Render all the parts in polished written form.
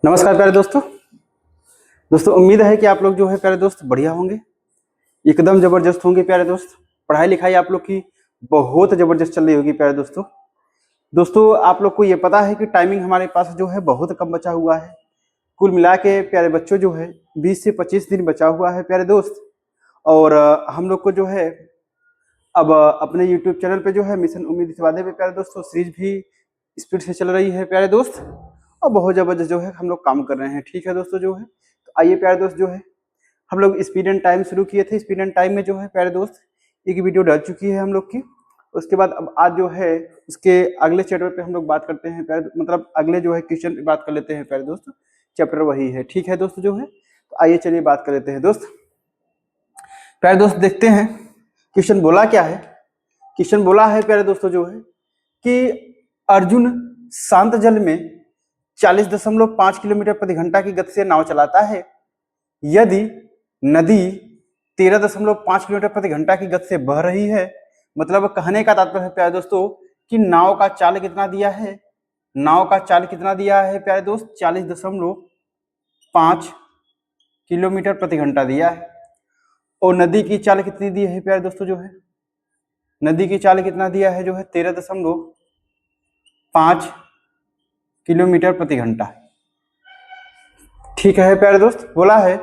नमस्कार प्यारे दोस्तों। उम्मीद है कि आप लोग जो है प्यारे दोस्त बढ़िया होंगे, एकदम जबरदस्त होंगे प्यारे दोस्त। पढ़ाई लिखाई आप लोग की बहुत जबरदस्त चल रही होगी प्यारे दोस्तों। आप लोग को ये पता है कि टाइमिंग हमारे पास जो है बहुत कम बचा हुआ है। कुल मिला के प्यारे बच्चों जो है 20 से 25 दिन बचा हुआ है प्यारे दोस्त। और हम लोग को जो है अब अपने यूट्यूब चैनल पे जो है मिशन उम्मीद इस वादे पे प्यारे दोस्तों सीरीज भी स्पीड से चल रही है प्यारे दोस्त, और बहुत जबरदस्त जो है हम लोग काम कर रहे हैं। ठीक है दोस्तों जो है, तो आइए प्यारे दोस्त जो है हम लोग स्पीड एंड टाइम शुरू किए थे। स्पीड एंड टाइम में जो है प्यारे दोस्त एक वीडियो डल चुकी है हम लोग की। उसके बाद अब आज जो है उसके अगले चैप्टर पे हम लोग बात करते हैं प्यारे, मतलब अगले जो है क्वेश्चन पे बात कर लेते हैं प्यारे दोस्त। चैप्टर वही है, ठीक है दोस्तों जो है, तो आइए चलिए बात कर लेते हैं दोस्त। प्यारे दोस्त देखते हैं क्वेश्चन बोला क्या है। क्वेश्चन बोला है प्यारे दोस्तों जो है कि अर्जुन शांत जल में 40.5 किलोमीटर प्रति घंटा की गति से नाव चलाता है। यदि नदी 13.5 किलोमीटर प्रति घंटा की गति से बह रही है, मतलब कहने का तात्पर्य है प्यारे दोस्तों कि नाव का चाल कितना दिया है, नाव का चाल कितना दिया है प्यारे दोस्त, 40.5 किलोमीटर प्रति घंटा दिया है। और नदी की चाल कितनी दी है प्यारे दोस्तों जो है, नदी की चाल कितना दिया है जो है 13.5 किलोमीटर प्रति घंटा। ठीक है प्यारे दोस्त, बोला है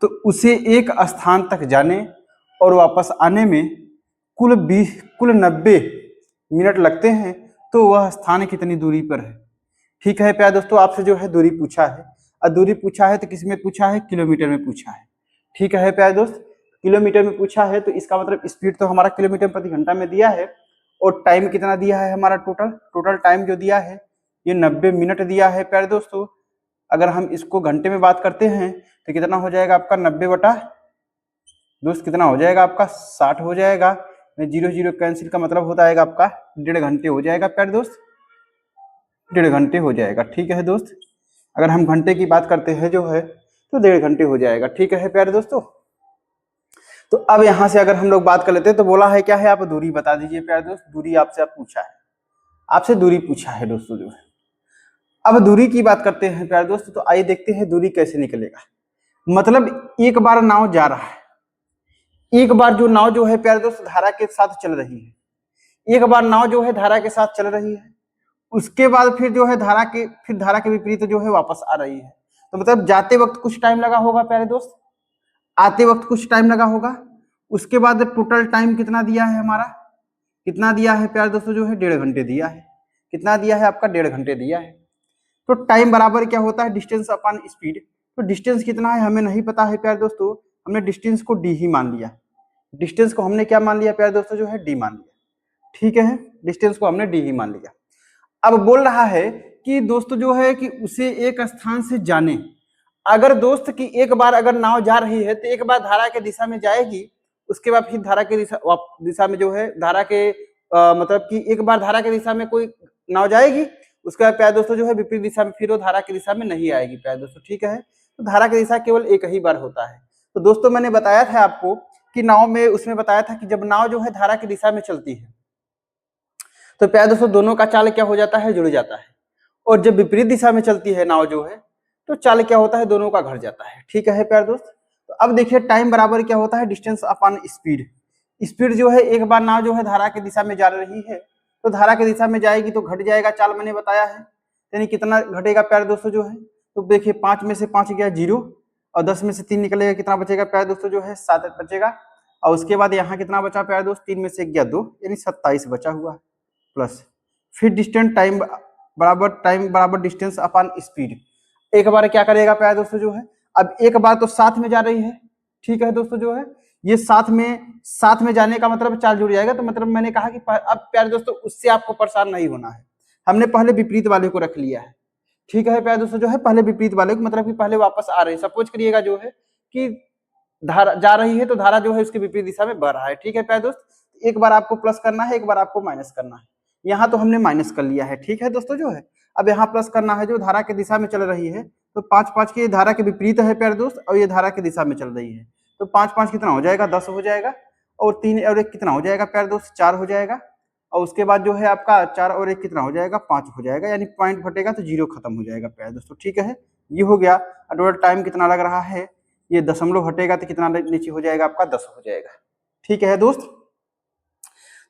तो उसे एक स्थान तक जाने और वापस आने में कुल 90 मिनट लगते हैं, तो वह स्थान कितनी दूरी पर है। ठीक है प्यारे दोस्तों, आपसे जो है दूरी पूछा है, और दूरी पूछा है तो किस में पूछा है, किलोमीटर में पूछा है। ठीक है प्यारे दोस्त, किलोमीटर में पूछा है तो इसका मतलब स्पीड तो हमारा किलोमीटर प्रति घंटा में दिया है, और टाइम कितना दिया है हमारा, टोटल टाइम जो दिया है ये 90 मिनट दिया है प्यारे दोस्तों। अगर हम इसको घंटे में बात करते हैं तो कितना हो जाएगा आपका 90 बटा दोस्त, कितना हो जाएगा आपका 60 हो जाएगा। 0 0 कैंसिल का मतलब होता है आपका 1.5 घंटे हो जाएगा प्यारे दोस्त, 1.5 घंटे हो जाएगा। ठीक है दोस्त, अगर हम घंटे की बात करते हैं जो है तो 1.5 घंटे हो जाएगा। ठीक है प्यारे दोस्तों, तो अब यहाँ से अगर हम लोग बात कर लेते हैं तो बोला है क्या है, आप दूरी बता दीजिए प्यारे दोस्त। दूरी आपसे पूछा है, आपसे दूरी पूछा है दोस्तों जो है। अब दूरी की बात करते हैं प्यारे दोस्त, तो आइए देखते हैं दूरी कैसे निकलेगा। मतलब एक बार नाव जा रहा है, एक बार जो नाव जो है प्यारे दोस्त धारा के साथ चल रही है, एक बार नाव जो है धारा के साथ चल रही है, उसके बाद फिर जो है धारा के विपरीत जो है वापस आ रही है। तो मतलब जाते वक्त कुछ टाइम लगा होगा प्यारे दोस्त, आते वक्त कुछ टाइम लगा होगा। उसके बाद टोटल टाइम कितना दिया है हमारा, कितना दिया है प्यारे दोस्तों जो है 1.5 घंटे दिया है। कितना दिया है आपका, 1.5 घंटे दिया है। तो टाइम बराबर क्या होता है, डिस्टेंस अपॉन स्पीड। तो डिस्टेंस कितना है हमें नहीं पता है प्यारे दोस्तों, हमने डिस्टेंस को डी ही मान लिया। डिस्टेंस को हमने क्या मान लिया प्यारे दोस्तों जो है, डी मान लिया। ठीक है, डिस्टेंस को हमने डी ही मान लिया। अब बोल रहा है कि दोस्तों जो है कि उसे एक स्थान से जाने, अगर दोस्त की एक बार अगर नाव जा रही है तो एक बार धारा के दिशा में जाएगी, उसके बाद फिर धारा के दिशा में जो है धारा के मतलब कि एक बार धारा के दिशा में कोई नाव जाएगी, उसके बाद प्यारे दोस्तों जो है विपरीत दिशा में फिर वो धारा की दिशा में नहीं आएगी प्यारे दोस्तों। ठीक है, तो धारा की दिशा केवल एक ही बार होता है। तो दोस्तों मैंने बताया था आपको कि नाव में, उसमें बताया था कि जब नाव जो है धारा की दिशा में चलती है तो प्यारे दोस्तों दोनों का चाल क्या हो जाता है, जुड़ जाता है। और जब विपरीत दिशा में चलती है नाव जो है तो चाल क्या होता है, दोनों का घट जाता है। ठीक है प्यारे दोस्त, तो अब देखिए टाइम बराबर क्या होता है, डिस्टेंस अपॉन स्पीड। स्पीड जो है एक बार नाव जो है धारा की दिशा में जा रही है तो धारा की दिशा में जाएगी तो घट जाएगा चाल, मैंने बताया है। यानी कितना घटेगा प्यारे दोस्तों जो है, तो देखिए 5 में से 5 गया 0, और 10 में से 3 निकलेगा, कितना बचेगा प्यारे दोस्तों जो है 7 बचेगा। और उसके बाद यहाँ कितना बचा प्यारे दोस्त, 3 में से गया 2, यानी 27 बचा हुआ है प्लस। फिर डिस्टेंस टाइम बराबर डिस्टेंस अपॉन स्पीड। एक बार क्या करेगा प्यारे दोस्तों जो है, अब एक बार तो साथ में जा रही है। ठीक है दोस्तों जो है, ये साथ में जाने का मतलब चाल जुड़ जाएगा। तो मतलब मैंने कहा कि अब प्यारे दोस्तों उससे आपको परेशान नहीं होना है, हमने पहले विपरीत वाले को रख लिया है। ठीक है प्यारे दोस्तों जो है, पहले विपरीत वाले को, मतलब कि पहले वापस आ रहे हैं। सपोज करिएगा जो है कि धारा जा रही है तो धारा जो है उसके विपरीत दिशा में बढ़ रहा है। ठीक है प्यारे दोस्त, एक बार आपको प्लस करना है, एक बार आपको माइनस करना है। यहाँ तो हमने माइनस कर लिया है। ठीक है दोस्तों जो है, अब यहाँ प्लस करना है, जो धारा की दिशा में चल रही है तो 5 की धारा के विपरीत है प्यारे दोस्त, और ये धारा की दिशा में चल रही है तो 5 कितना हो जाएगा, 10 हो जाएगा। और 3 और 1 कितना हो जाएगा प्यारे दोस्त, 4 हो जाएगा। और उसके बाद जो है आपका 4 और 1 कितना हो जाएगा, 5 हो जाएगा। यानी पॉइंट फटेगा तो 0 खत्म हो जाएगा प्यारे दोस्तों। ठीक है, ये हो गया। टोटल टाइम कितना लग रहा है, ये दशमलव हटेगा तो कितना नीचे हो जाएगा आपका 10 हो जाएगा। ठीक है दोस्त,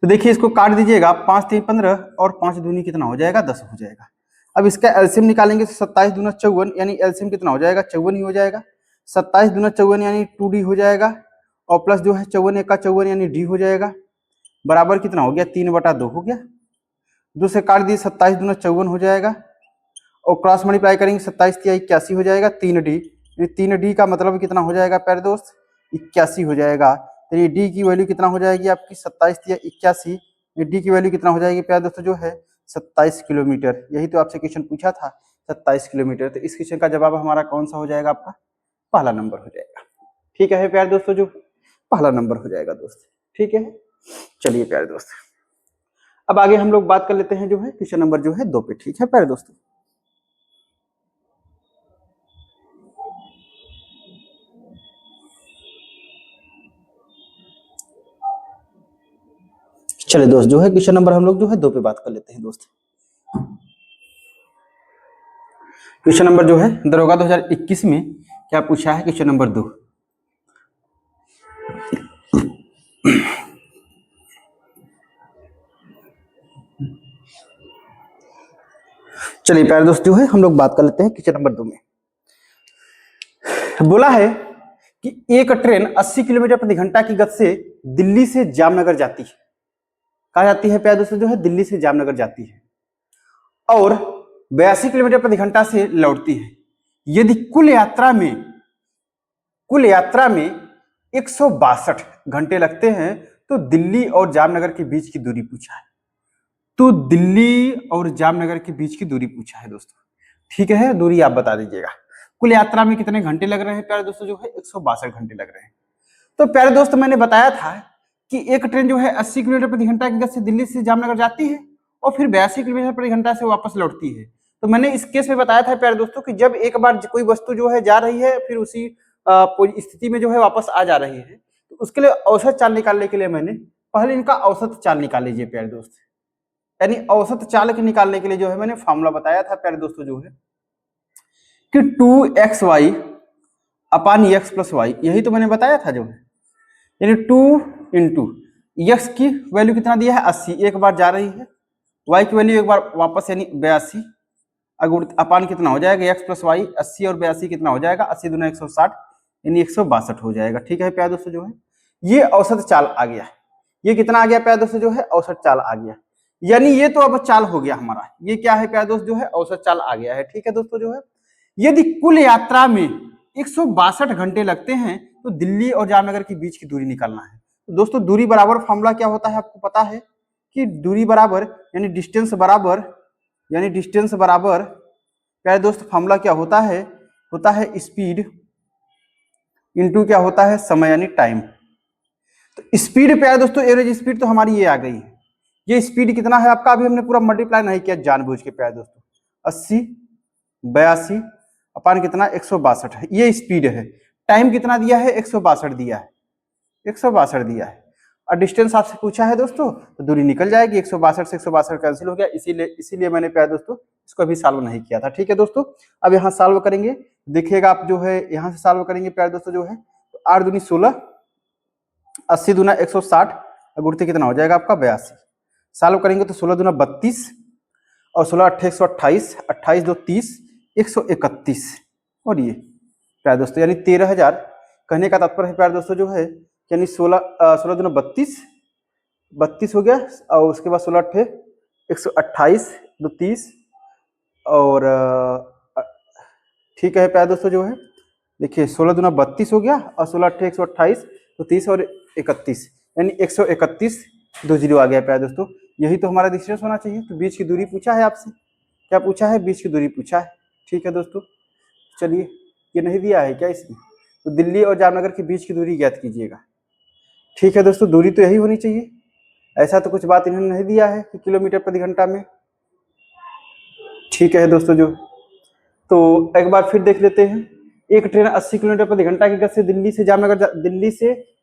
तो देखिए इसको काट दीजिएगा, 5 3 15 और 5 दूनी कितना हो जाएगा 10 हो जाएगा। अब इसका एलसीएम निकालेंगे तो 27 दूना 54, यानी एलसीएम कितना हो जाएगा 54 ही हो जाएगा। 27 दूना 54 यानी 2d हो जाएगा, और प्लस जो है 54 1 का 54 यानी d हो जाएगा, बराबर कितना हो गया 3/2 हो गया। 2 से काट दिए, 27 दूना 54 हो जाएगा, और क्रॉस मल्टीप्लाई करेंगे 27 तिया 81 हो जाएगा, 3d। 3d का मतलब कितना हो जाएगा प्यारे दोस्त 81 हो जाएगा। तो ये d की वैल्यू कितना हो जाएगी आपकी 27 तिया 81, डी की वैल्यू कितना हो जाएगी प्यारे दोस्तों जो है 27 किलोमीटर। यही तो आपसे क्वेश्चन पूछा था 27 किलोमीटर। तो इस क्वेश्चन का जवाब हमारा कौन सा हो जाएगा, आपका पहला नंबर हो जाएगा। ठीक है प्यारे दोस्तों, जो पहला नंबर हो जाएगा दोस्त। ठीक है, चलिए प्यारे दोस्त अब आगे हम लोग बात कर लेते हैं जो है क्वेश्चन नंबर जो है 2 पे। ठीक है प्यारे दोस्तों, चलिए दोस्त जो है क्वेश्चन नंबर हम लोग जो है 2 पे बात कर लेते हैं दोस्त। क्वेश्चन नंबर जो है दरोगा 2021 में क्या पूछा है, क्वेश्चन नंबर 2। चलिए प्यारे दोस्त जो है हम लोग बात कर लेते हैं क्वेश्चन नंबर 2 में। बोला है कि एक ट्रेन 80 किलोमीटर प्रति घंटा की गति से दिल्ली से जामनगर जाती है। कहा जाती है प्यारे दोस्तों जो है दिल्ली से जामनगर जाती है, और 82 किलोमीटर प्रति घंटा से लौटती है। यदि कुल यात्रा में 162 घंटे लगते हैं तो दिल्ली और जामनगर के बीच की दूरी पूछा है। तो दिल्ली और जामनगर के बीच की दूरी पूछा है दोस्तों। ठीक है, दूरी आप बता दीजिएगा। कुल यात्रा में कितने घंटे लग रहे हैं प्यारे दोस्तों जो है 162 घंटे लग रहे हैं। तो प्यारे दोस्त मैंने बताया था कि एक ट्रेन जो है 80 किलोमीटर प्रति घंटा की गति से दिल्ली से जामनगर जाती है और फिर 82 किलोमीटर प्रति घंटा से वापस लौटती है। तो मैंने इस केस में बताया था प्यारे दोस्तों कि जब एक बार कोई वस्तु जो है जा रही है फिर उसी स्थिति में जो है वापस आ जा रही है, तो उसके लिए औसत चाल निकालने के लिए मैंने पहले इनका औसत चाल निकाल लीजिए प्यारे दोस्त। यानी औसत चाल के निकालने के लिए जो है मैंने फॉर्मूला बताया था प्यारे दोस्तों जो है कि 2xy अपान x प्लस वाई, यही तो मैंने बताया था जो है। यानी 2 इंटू एक्स की वैल्यू कितना दिया है 80, एक बार जा रही है, y की वैल्यू एक बार वापस यानी 82, अपान कितना हो जाएगा x प्लस वाई, 80 और 82 कितना हो जाएगा 80 दूना 160 यानी 162 हो जाएगा। ठीक है प्यारे दोस्तों जो है ये औसत चाल आ गया। ये कितना आ गया प्यारे दोस्तों जो है औसत चाल आ गया, यानी ये तो अब चाल हो गया हमारा। ये क्या है प्यारे दोस्त जो है औसत चाल आ गया है। ठीक है दोस्तों जो है यदि कुल यात्रा में 162 घंटे लगते हैं तो दिल्ली और जामनगर के बीच की दूरी निकालना है। तो दोस्तों दूरी बराबर फॉर्मूला क्या होता है आपको पता है कि दूरी बराबर यानी डिस्टेंस बराबर प्यारे दोस्त फॉर्मूला क्या होता है स्पीड इनटू क्या होता है समय यानी टाइम। तो स्पीड प्यारे दोस्तों एवरेज स्पीड तो हमारी ये आ गई है। ये स्पीड कितना है आपका, अभी हमने पूरा मल्टीप्लाई नहीं किया जानबूझ के प्यारे दोस्तों। 80 82 अपान कितना 162 है, ये स्पीड है। टाइम कितना दिया है 162 दिया है, 162 दिया है। और डिस्टेंस आपसे पूछा है दोस्तों तो दूरी निकल जाएगी, 162 से 162 कैंसिल हो गया, इसीलिए मैंने प्यारे दोस्तों इसको अभी सॉल्व नहीं किया था। ठीक है दोस्तों, अब यहाँ सॉल्व करेंगे, देखिएगा आप जो है यहाँ से सॉल्व करेंगे प्यारे दोस्तों जो है तो 8 दूनी 16, 80 दूना 160, गुणती कितना हो जाएगा आपका 82। सॉल्व करेंगे तो 16 दूना 32 और 16 8 128, 28 2 30, 131 और ये प्यारे दोस्तों यानी 13,000। कहने का तात्पर्य है प्यारे दोस्तों जो है यानी 16 दूना 32 हो गया, और उसके बाद 16 8 128 2 30 और ठीक है प्यारे दोस्तों जो है देखिए 16 दूना 32 हो गया और 16 8 128 तो 30 और 31 यानी 131 20 आ गया प्यारे दोस्तों। यही तो हमारा डिस्टेंस होना चाहिए। तो बीच की दूरी पूछा है आपसे, क्या पूछा है बीच की दूरी पूछा है। ठीक है दोस्तों, चलिए ये नहीं दिया है क्या इसमें, तो दिल्ली और जामनगर के बीच की दूरी ज्ञात कीजिएगा। ठीक है दोस्तों, दूरी तो यही होनी चाहिए, ऐसा तो कुछ बात इन्होंने नहीं दिया है कि किलोमीटर प्रति घंटा में। ठीक है दोस्तों जो तो एक बार फिर देख लेते हैं। एक ट्रेन 80 किलोमीटर प्रति घंटा की गति से दिल्ली से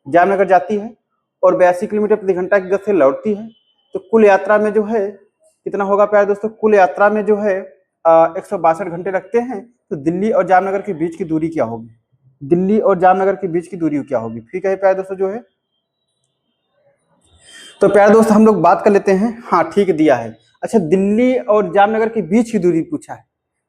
जामनगर जाती है और 82 किलोमीटर प्रति घंटा की गति से लौटती है। तो कुल यात्रा में जो है कितना होगा प्यारे दोस्तों, कुल यात्रा में जो है 162 घंटे लगते हैं, तो दिल्ली और जामनगर के बीच की दूरी क्या होगी? दिल्ली और जामनगर के बीच की दूरी क्या होगी? ठीक है प्यारे दोस्तों जो है, तो प्यारे दोस्त हम लोग बात कर लेते हैं। हाँ ठीक दिया है। अच्छा, दिल्ली और जामनगर के बीच की दूरी पूछा है।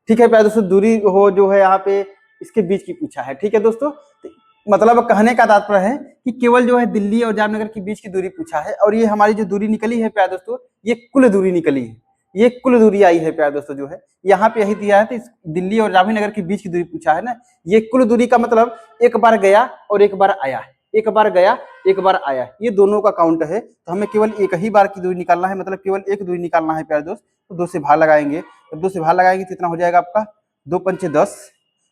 ठीक है प्यारे दोस्तों, दूरी हो जो है यहाँ पे इसके बीच की पूछा है। ठीक है दोस्तों, तो मतलब कहने का तात्पर्य है कि केवल जो है दिल्ली और जामनगर के बीच की दूरी पूछा है, और ये हमारी जो दूरी निकली है प्यारे दोस्तों, ये कुल दूरी निकली है, ये कुल दूरी आई है प्यारे दोस्तों जो है, यहाँ पे यही दिया है। तो दिल्ली और जामनगर के बीच की दूरी पूछा है ना, ये कुल दूरी का मतलब एक बार गया और एक बार आया है, एक बार गया एक बार आया, ये दोनों का काउंट है। तो हमें केवल एक ही बार की दूरी निकालना है, मतलब केवल एक दूरी निकालना है प्यारे दोस्त। तो 2 से भाग लगाएंगे, जब 2 से भाग लगाएंगे कितना हो जाएगा आपका? 2 पंचे 10,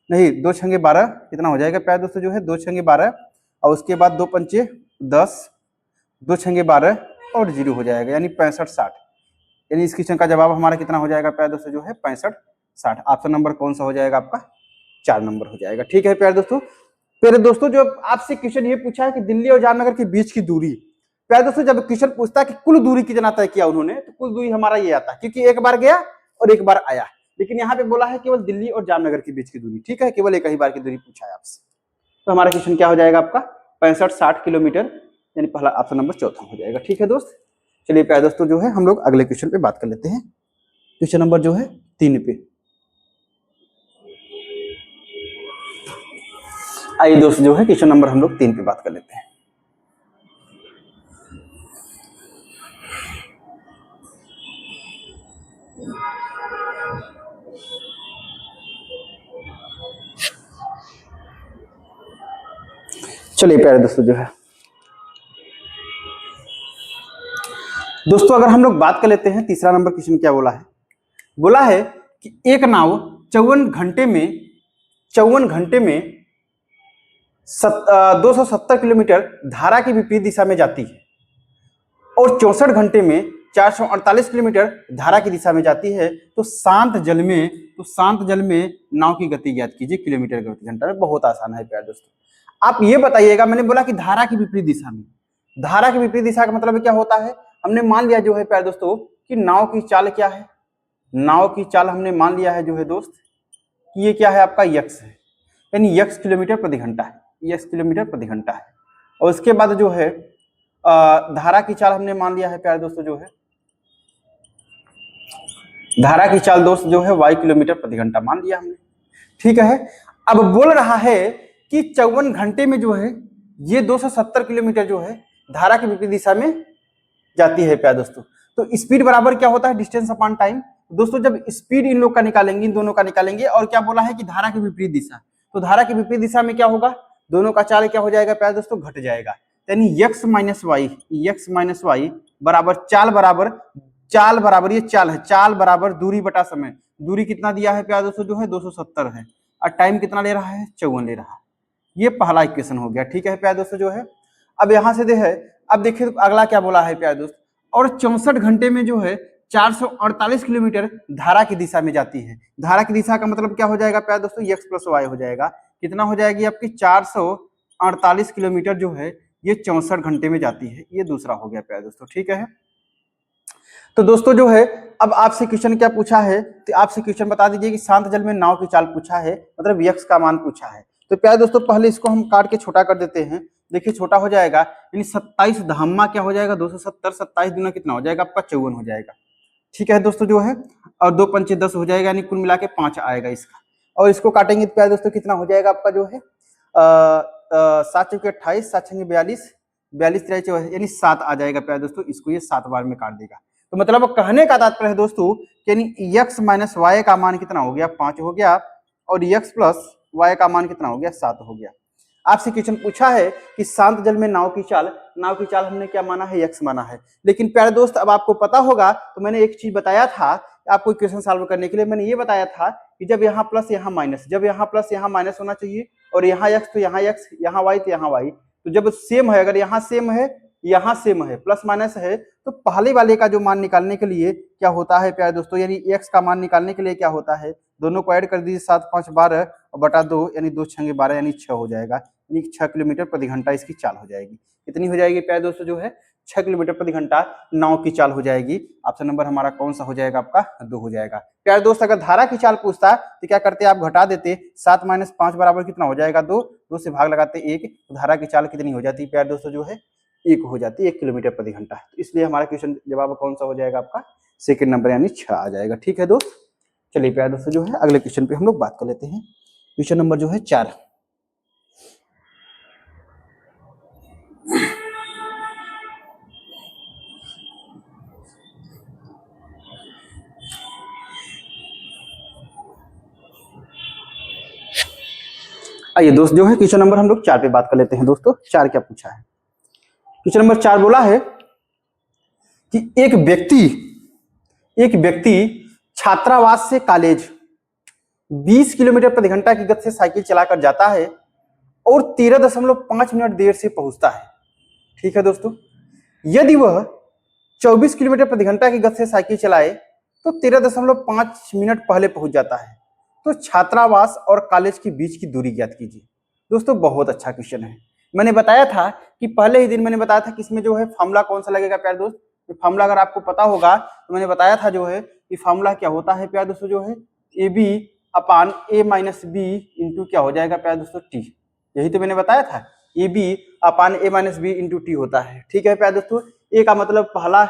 नहीं 2 छंगे 12, कितना हो जाएगा प्यारे दोस्तों जो है? 2 छंगे 12, और उसके बाद 2 पंचे 10, 2 छंगे 12 और 0 हो जाएगा, यानी 65-60। यानी इस क्वेश्चन का जवाब हमारा कितना हो जाएगा प्यारे दोस्तों जो है? 65-60। ऑप्शन नंबर कौन सा हो जाएगा आपका? 4 नंबर हो जाएगा। ठीक है प्यारे दोस्तों, प्यारे दोस्तों जो आपसे क्वेश्चन ये पूछा है कि दिल्ली और जामनगर के बीच की दूरी, प्यारे दोस्तों जब क्वेश्चन पूछता है कि कुल दूरी कितना तय किया उन्होंने, तो कुल दूरी हमारा ये आता है, क्योंकि एक बार गया और एक बार आया, लेकिन यहाँ पे बोला है केवल दिल्ली और जामनगर के बीच की दूरी। ठीक है, केवल एक ही बार की दूरी पूछा है आपसे। तो हमारा क्वेश्चन क्या हो जाएगा आपका? 65-60 किलोमीटर, यानी पहला ऑप्शन नंबर चौथा हो जाएगा। ठीक है दोस्त, चलिए प्यारे दोस्तों जो है हम लोग अगले क्वेश्चन पे बात कर लेते हैं, क्वेश्चन नंबर जो है 3 पे। आइए दोस्त जो है क्वेश्चन नंबर हम लोग 3 पे बात कर लेते हैं। चलिए प्यारे दोस्तों जो है दोस्तों अगर हम लोग बात कर लेते हैं, तीसरा नंबर क्वेश्चन क्या बोला है? बोला है कि एक नाव 54 घंटे में 270 किलोमीटर धारा की विपरीत दिशा में जाती है, और 64 घंटे में 448 किलोमीटर धारा की दिशा में जाती है, तो शांत जल में नाव की गति ज्ञात कीजिए किलोमीटर प्रति घंटा में। बहुत आसान है प्यारे दोस्तों, आप ये बताइएगा, मैंने बोला कि धारा की विपरीत दिशा में, धारा की विपरीत दिशा का मतलब क्या होता है? हमने मान लिया जो है प्यारे दोस्तों कि नाव की चाल क्या है, नाव की चाल हमने मान लिया है जो है दोस्त कि ये क्या है आपका? यक्स है, यानी यक्स किलोमीटर प्रति घंटा है, यक्स किलोमीटर प्रति घंटा है। और उसके बाद जो है धारा की चाल हमने मान लिया है प्यारे दोस्तों जो है, धारा की चाल दोस्त जो है वाई किलोमीटर प्रति घंटा मान लिया हमने। ठीक है, अब बोल रहा है कि 54 घंटे में जो है ये 270 किलोमीटर जो है धारा की विपरीत दिशा में जाती है प्यारे दोस्तों। तो स्पीड बराबर क्या होता है? Distance upon time. दोस्तों जब स्पीड इन लोग का निकालेंगे, इन दोनों का निकालेंगे, और क्या बोला है कि धारा की विपरीत दिशा, तो धारा की विपरीत दिशा में क्या होगा? दोनों का चाल क्या हो जाएगा प्यारे दोस्तों? घट जाएगा, यानी यक्स माइनस वाई बराबर चाल बराबर ये चाल है, चाल बराबर दूरी बटा समय। दूरी कितना दिया है प्यारे दोस्तों जो है? 270 है, और टाइम कितना ले रहा है? 54 ले रहा है। ये पहला इक्वेशन हो गया। ठीक है प्यारे दोस्तों जो है, अब यहां से है, अब देखिए तो अगला क्या बोला है प्यारे दोस्त, और 64 घंटे में जो है 448 किलोमीटर धारा की दिशा में जाती है। धारा की दिशा का मतलब क्या हो जाएगा प्यारे दोस्तों? एक्स प्लस वाई हो जाएगा। कितना हो जाएगी आपकी? 448 किलोमीटर जो है ये 64 घंटे में जाती है। ये दूसरा हो गया प्यारे दोस्तों। ठीक है, तो दोस्तों जो है अब आपसे क्वेश्चन क्या पूछा है? तो आपसे क्वेश्चन बता दीजिए कि शांत जल में नाव की चाल पूछा है, मतलब यक्स का मान पूछा है। तो प्यारे दोस्तों पहले इसको हम काट के छोटा कर देते हैं। देखिए छोटा हो जाएगा, यानी 27 धम्मा क्या हो जाएगा? 270, 27 दूना कितना हो जाएगा आपका? 54 हो जाएगा। ठीक है दोस्तों जो है, और 2 पंचे 10 हो जाएगा, यानी कुल मिला के 5 आएगा इसका। और इसको काटेंगे तो प्यारे दोस्तों कितना हो जाएगा आपका जो है? 7 चौके 28, 7 छंगे 42, 42 तिराई 24, यानी 7 आ जाएगा प्यारे दोस्तों। इसको ये 7 बार में काट देगा। तो मतलब कहने का तात्पर्य है दोस्तों, यानी x माइनस वाई का मान कितना हो गया? 5 हो गया, और x प्लस वाई का मान कितना हो गया? 7 हो गया। आपसे क्वेश्चन पूछा है कि शांत जल में नाव की चाल हमने क्या माना है? x माना है। लेकिन प्यारे दोस्त अब आपको पता होगा, तो मैंने एक चीज बताया था आपको क्वेश्चन सॉल्व करने के लिए, मैंने ये बताया था कि जब यहाँ प्लस यहाँ माइनस, जब यहाँ प्लस यहाँ माइनस होना चाहिए, और यहाँ x तो यहाँ x, यहाँ y तो यहाँ y, तो जब सेम है, अगर यहाँ सेम है यहाँ सेम है, प्लस माइनस है, तो पहले वाले का जो मान निकालने के लिए क्या होता है प्यारे दोस्तों, यानी x का मान निकालने के लिए क्या होता है? दोनों को ऐड कर दीजिए, 7 5 12 और बटा 2, यानी 2 छंगे 12, यानी 6 हो जाएगा, यानी 6 किलोमीटर प्रति घंटा इसकी चाल हो जाएगी। कितनी हो जाएगी प्यारे दोस्तों जो है? 6 किलोमीटर प्रति घंटा नाव की चाल हो जाएगी। ऑप्शन नंबर हमारा कौन सा हो जाएगा? आपका 2 हो जाएगा। प्यारे दोस्त, अगर धारा की चाल पूछता तो क्या करते? आप घटा देते, 7 - 5 बराबर कितना हो जाएगा? 2, 2 से भाग लगाते 1, तो धारा की चाल कितनी हो जाती है प्यारे दोस्तों? जो है 1 हो जाती है, 1 किलोमीटर प्रति घंटा। तो इसलिए हमारा क्वेश्चन जवाब कौन सा हो जाएगा? आपका सेकंड नंबर यानी 6 आ जाएगा। ठीक है दोस्त, चलिए प्यारे दोस्तों जो है अगले क्वेश्चन पे हम लोग बात कर लेते हैं। क्वेश्चन नंबर जो है 4। आइए दोस्त जो है क्वेश्चन नंबर हम लोग 4 पे बात कर लेते हैं। दोस्तों 4 क्या पूछा है? क्वेश्चन नंबर 4 बोला है कि एक व्यक्ति छात्रावास से कॉलेज 20 किलोमीटर प्रति घंटा की गति से साइकिल चलाकर जाता है और 13.5 मिनट देर से पहुंचता है। ठीक है दोस्तों, यदि वह 24 किलोमीटर प्रति घंटा की गति से साइकिल चलाए तो 13.5 मिनट पहले पहुंच जाता है। तो छात्रावास और कॉलेज के बीच की दूरी ज्ञात कीजिए। दोस्तों बहुत अच्छा क्वेश्चन है। मैंने बताया था कि पहले ही दिन मैंने बताया था कि इसमें जो है फॉर्मूला कौन सा लगेगा प्यारे दोस्त। फॉर्मूला अगर आपको पता होगा तो मैंने बताया था जो है कि फॉर्मूला क्या होता है प्यारे दोस्तों? जो है A B upon A minus B into क्या हो जाएगा प्यारे दोस्तों? टी। यही तो मैंने बताया था, A B upon A minus B into T होता है। ठीक है प्यारे दोस्तों, ए का मतलब पहला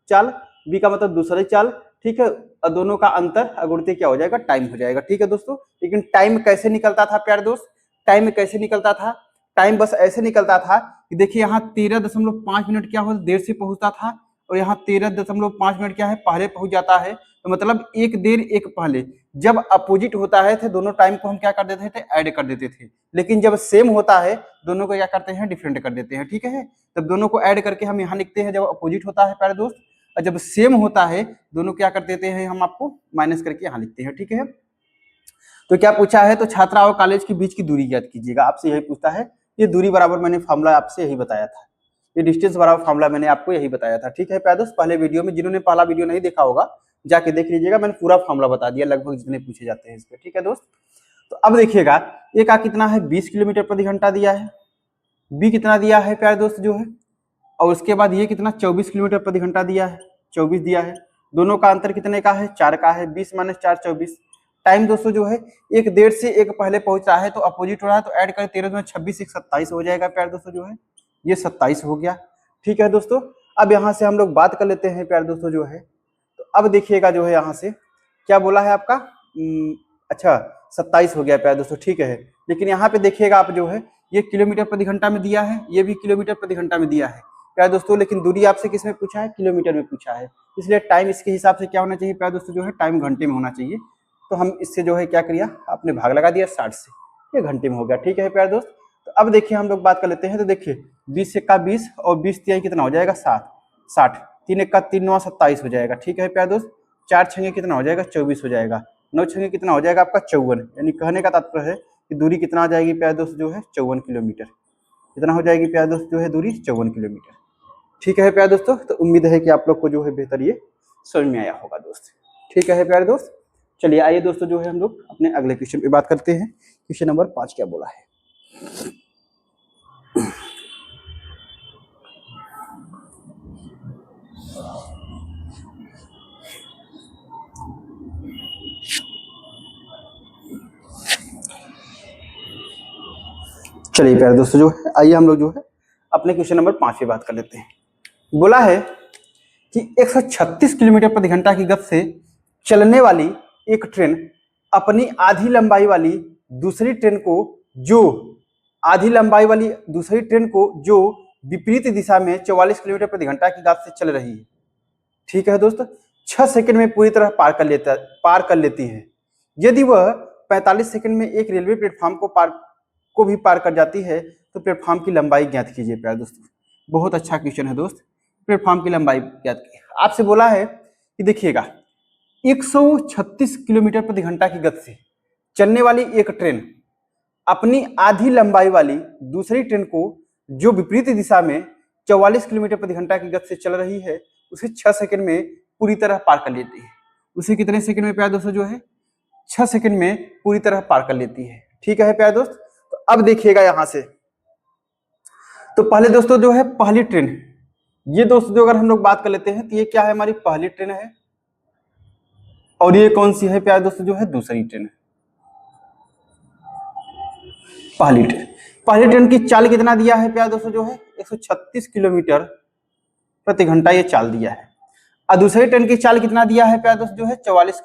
चाल, बी का मतलब दूसरी चाल। ठीक है, और दोनों का अंतर अगुणते क्या हो जाएगा? टाइम हो जाएगा। ठीक है दोस्तों, लेकिन टाइम कैसे निकलता था प्यारे दोस्त? टाइम कैसे निकलता था? टाइम बस ऐसे निकलता था कि देखिए यहाँ 13.5 मिनट क्या होता देर से पहुंचता था और यहाँ 13.5 मिनट क्या है? पहले पहुंच जाता है। तो मतलब एक देर एक पहले। जब अपोजिट होता है तो दोनों टाइम को हम क्या कर देते थे? ऐड कर देते थे। लेकिन जब सेम होता है दोनों को क्या करते हैं? डिफरेंट कर देते हैं। ठीक है, तब दोनों को ऐड करके हम यहाँ लिखते हैं जब अपोजिट होता है प्यारे दोस्त, और जब सेम होता है दोनों क्या कर देते हैं? हम आपको माइनस करके यहाँ लिखते हैं। ठीक है, तो क्या पूछा है? तो छात्रा और कॉलेज के बीच की दूरी ज्ञात कीजिएगा। आपसे यही पूछता है। ये दूरी बराबर मैंने फॉर्मूला आपसे यही बताया था, ये डिस्टेंस बराबर फॉर्मूला मैंने आपको यही बताया था। ठीक है प्यारे दोस्त, पहले वीडियो में, जिन्होंने पहला वीडियो नहीं देखा होगा जाके देख लीजिएगा, मैंने पूरा फॉर्मूला बता दिया लगभग जितने पूछे जाते हैं इस पे। ठीक है दोस्त, तो अब देखिएगा ए का कितना है? 20 किलोमीटर प्रति घंटा दिया है, बी कितना दिया है प्यारे दोस्त जो है, और उसके बाद ये कितना? 24 किलोमीटर प्रति घंटा दिया है, 24 दिया है। दोनों का अंतर कितने का है? 4 का है। 20 - 4 24। टाइम दोस्तों जो है एक देर से एक पहले पहुंच रहा है तो अपोजिट हो रहा है, तो ऐड करें 13 में 26 एक 27 हो जाएगा प्यारे दोस्तों जो है, ये 27 हो गया। ठीक है दोस्तों, अब यहाँ से हम लोग बात कर लेते हैं प्यारे दोस्तों जो है। तो अब देखिएगा जो है यहाँ से क्या बोला है आपका? अच्छा 27 हो गया प्यारे दोस्तों। ठीक है, लेकिन यहाँ पे देखिएगा आप जो है ये किलोमीटर प्रति घंटा में दिया है, ये भी किलोमीटर प्रति घंटा में दिया है प्यारे दोस्तों, लेकिन दूरी आपसे किस में पूछा है? किलोमीटर में पूछा है। इसलिए टाइम इसके हिसाब से क्या होना चाहिए प्यारे दोस्तों? जो है टाइम घंटे में होना चाहिए। तो हम इससे जो है क्या किया? आपने भाग लगा दिया 60 से, ये घंटे में हो गया। ठीक है प्यारे दोस्त, तो अब देखिए हम लोग बात कर लेते हैं। तो देखिए 20 का 20 और 20 तिहाई कितना हो जाएगा? 60। 3 1 का 3 9 27 हो जाएगा। ठीक है प्यारे दोस्त, 4 छंगे कितना हो जाएगा? 24 हो जाएगा। 9 छंगे कितना हो जाएगा आपका? 54। यानी कहने का तात्पर्य है कि दूरी कितना आ जाएगी प्यारे दोस्त? जो है 54 किलोमीटर। कितना हो जाएगी प्यारे दोस्त? जो है दूरी 54 किलोमीटर। ठीक है प्यारे दोस्तों, तो उम्मीद है कि आप लोग को जो है बेहतर ये समझ में आया होगा दोस्त। ठीक है प्यारे दोस्त, चलिए आइए दोस्तों जो है हम लोग अपने अगले क्वेश्चन पे बात करते हैं। क्वेश्चन नंबर 5 क्या बोला है? चलिए प्यारे दोस्तों जो है आइए हम लोग जो है अपने क्वेश्चन नंबर 5 पे बात कर लेते हैं। बोला है कि 136 किलोमीटर प्रति घंटा की गति से चलने वाली एक ट्रेन अपनी आधी लंबाई वाली दूसरी ट्रेन को जो विपरीत दिशा में 44 किलोमीटर प्रति घंटा की गति से चल रही है। ठीक है दोस्तों, 6 सेकंड में पूरी तरह पार कर लेती है। यदि वह 45 सेकंड में एक रेलवे प्लेटफॉर्म को भी पार कर जाती है तो प्लेटफॉर्म की लंबाई ज्ञात कीजिए प्यारे दोस्तों। बहुत अच्छा क्वेश्चन है दोस्त, प्लेटफॉर्म की लंबाई ज्ञात कीजिए। आपसे बोला है कि देखिएगा 136 किलोमीटर प्रति घंटा की गति से चलने वाली एक ट्रेन अपनी आधी लंबाई वाली दूसरी ट्रेन को जो विपरीत दिशा में 44 किलोमीटर प्रति घंटा की गति से चल रही है उसे 6 सेकंड में पूरी तरह पार कर लेती है। उसे कितने सेकंड में प्यारे दोस्तों? जो है 6 सेकंड में पूरी तरह पार कर लेती है। ठीक है प्यारे दोस्त, तो अब देखिएगा यहां से, तो पहले दोस्तों जो है पहली ट्रेन ये दोस्तों जो अगर हम लोग बात कर लेते हैं तो ये क्या है, हमारी पहली ट्रेन है, और ये कौन सी है प्यारे दोस्तों, जो है दूसरी ट्रेन है। पहली ट्रेन की चाल कितना दिया है प्यारे दोस्तों, जो है 136 किलोमीटर प्रति घंटा ये चाल दिया है। और दूसरी ट्रेन की चाल कितना दिया है प्यारे दोस्तों, जो है 44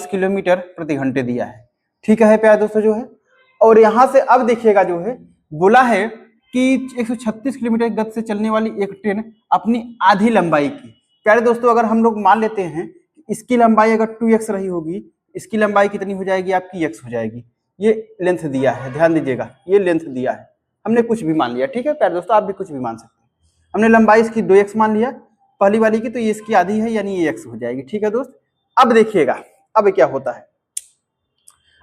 किलोमीटर प्रति घंटे दिया है। ठीक है प्यारे दोस्तों जो है, और यहां से अब देखिएगा जो है बोला है कि 136 किलोमीटर गति से चलने वाली एक ट्रेन अपनी आधी लंबाई की, प्यारे दोस्तों अगर हम लोग मान लेते हैं इसकी लंबाई अगर 2x रही होगी, इसकी लंबाई कितनी हो जाएगी आपकी, x हो जाएगी। ये लेंथ दिया है, ध्यान दीजिएगा, ये लेंथ दिया है, हमने कुछ भी मान लिया। ठीक है प्यारे दोस्तों, आप भी कुछ भी मान सकते हैं। हमने लंबाई इसकी 2x मान लिया पहली वाली की, तो ये इसकी आधी है, यानी ये x हो जाएगी। ठीक है दोस्त, अब देखिएगा अब क्या होता है।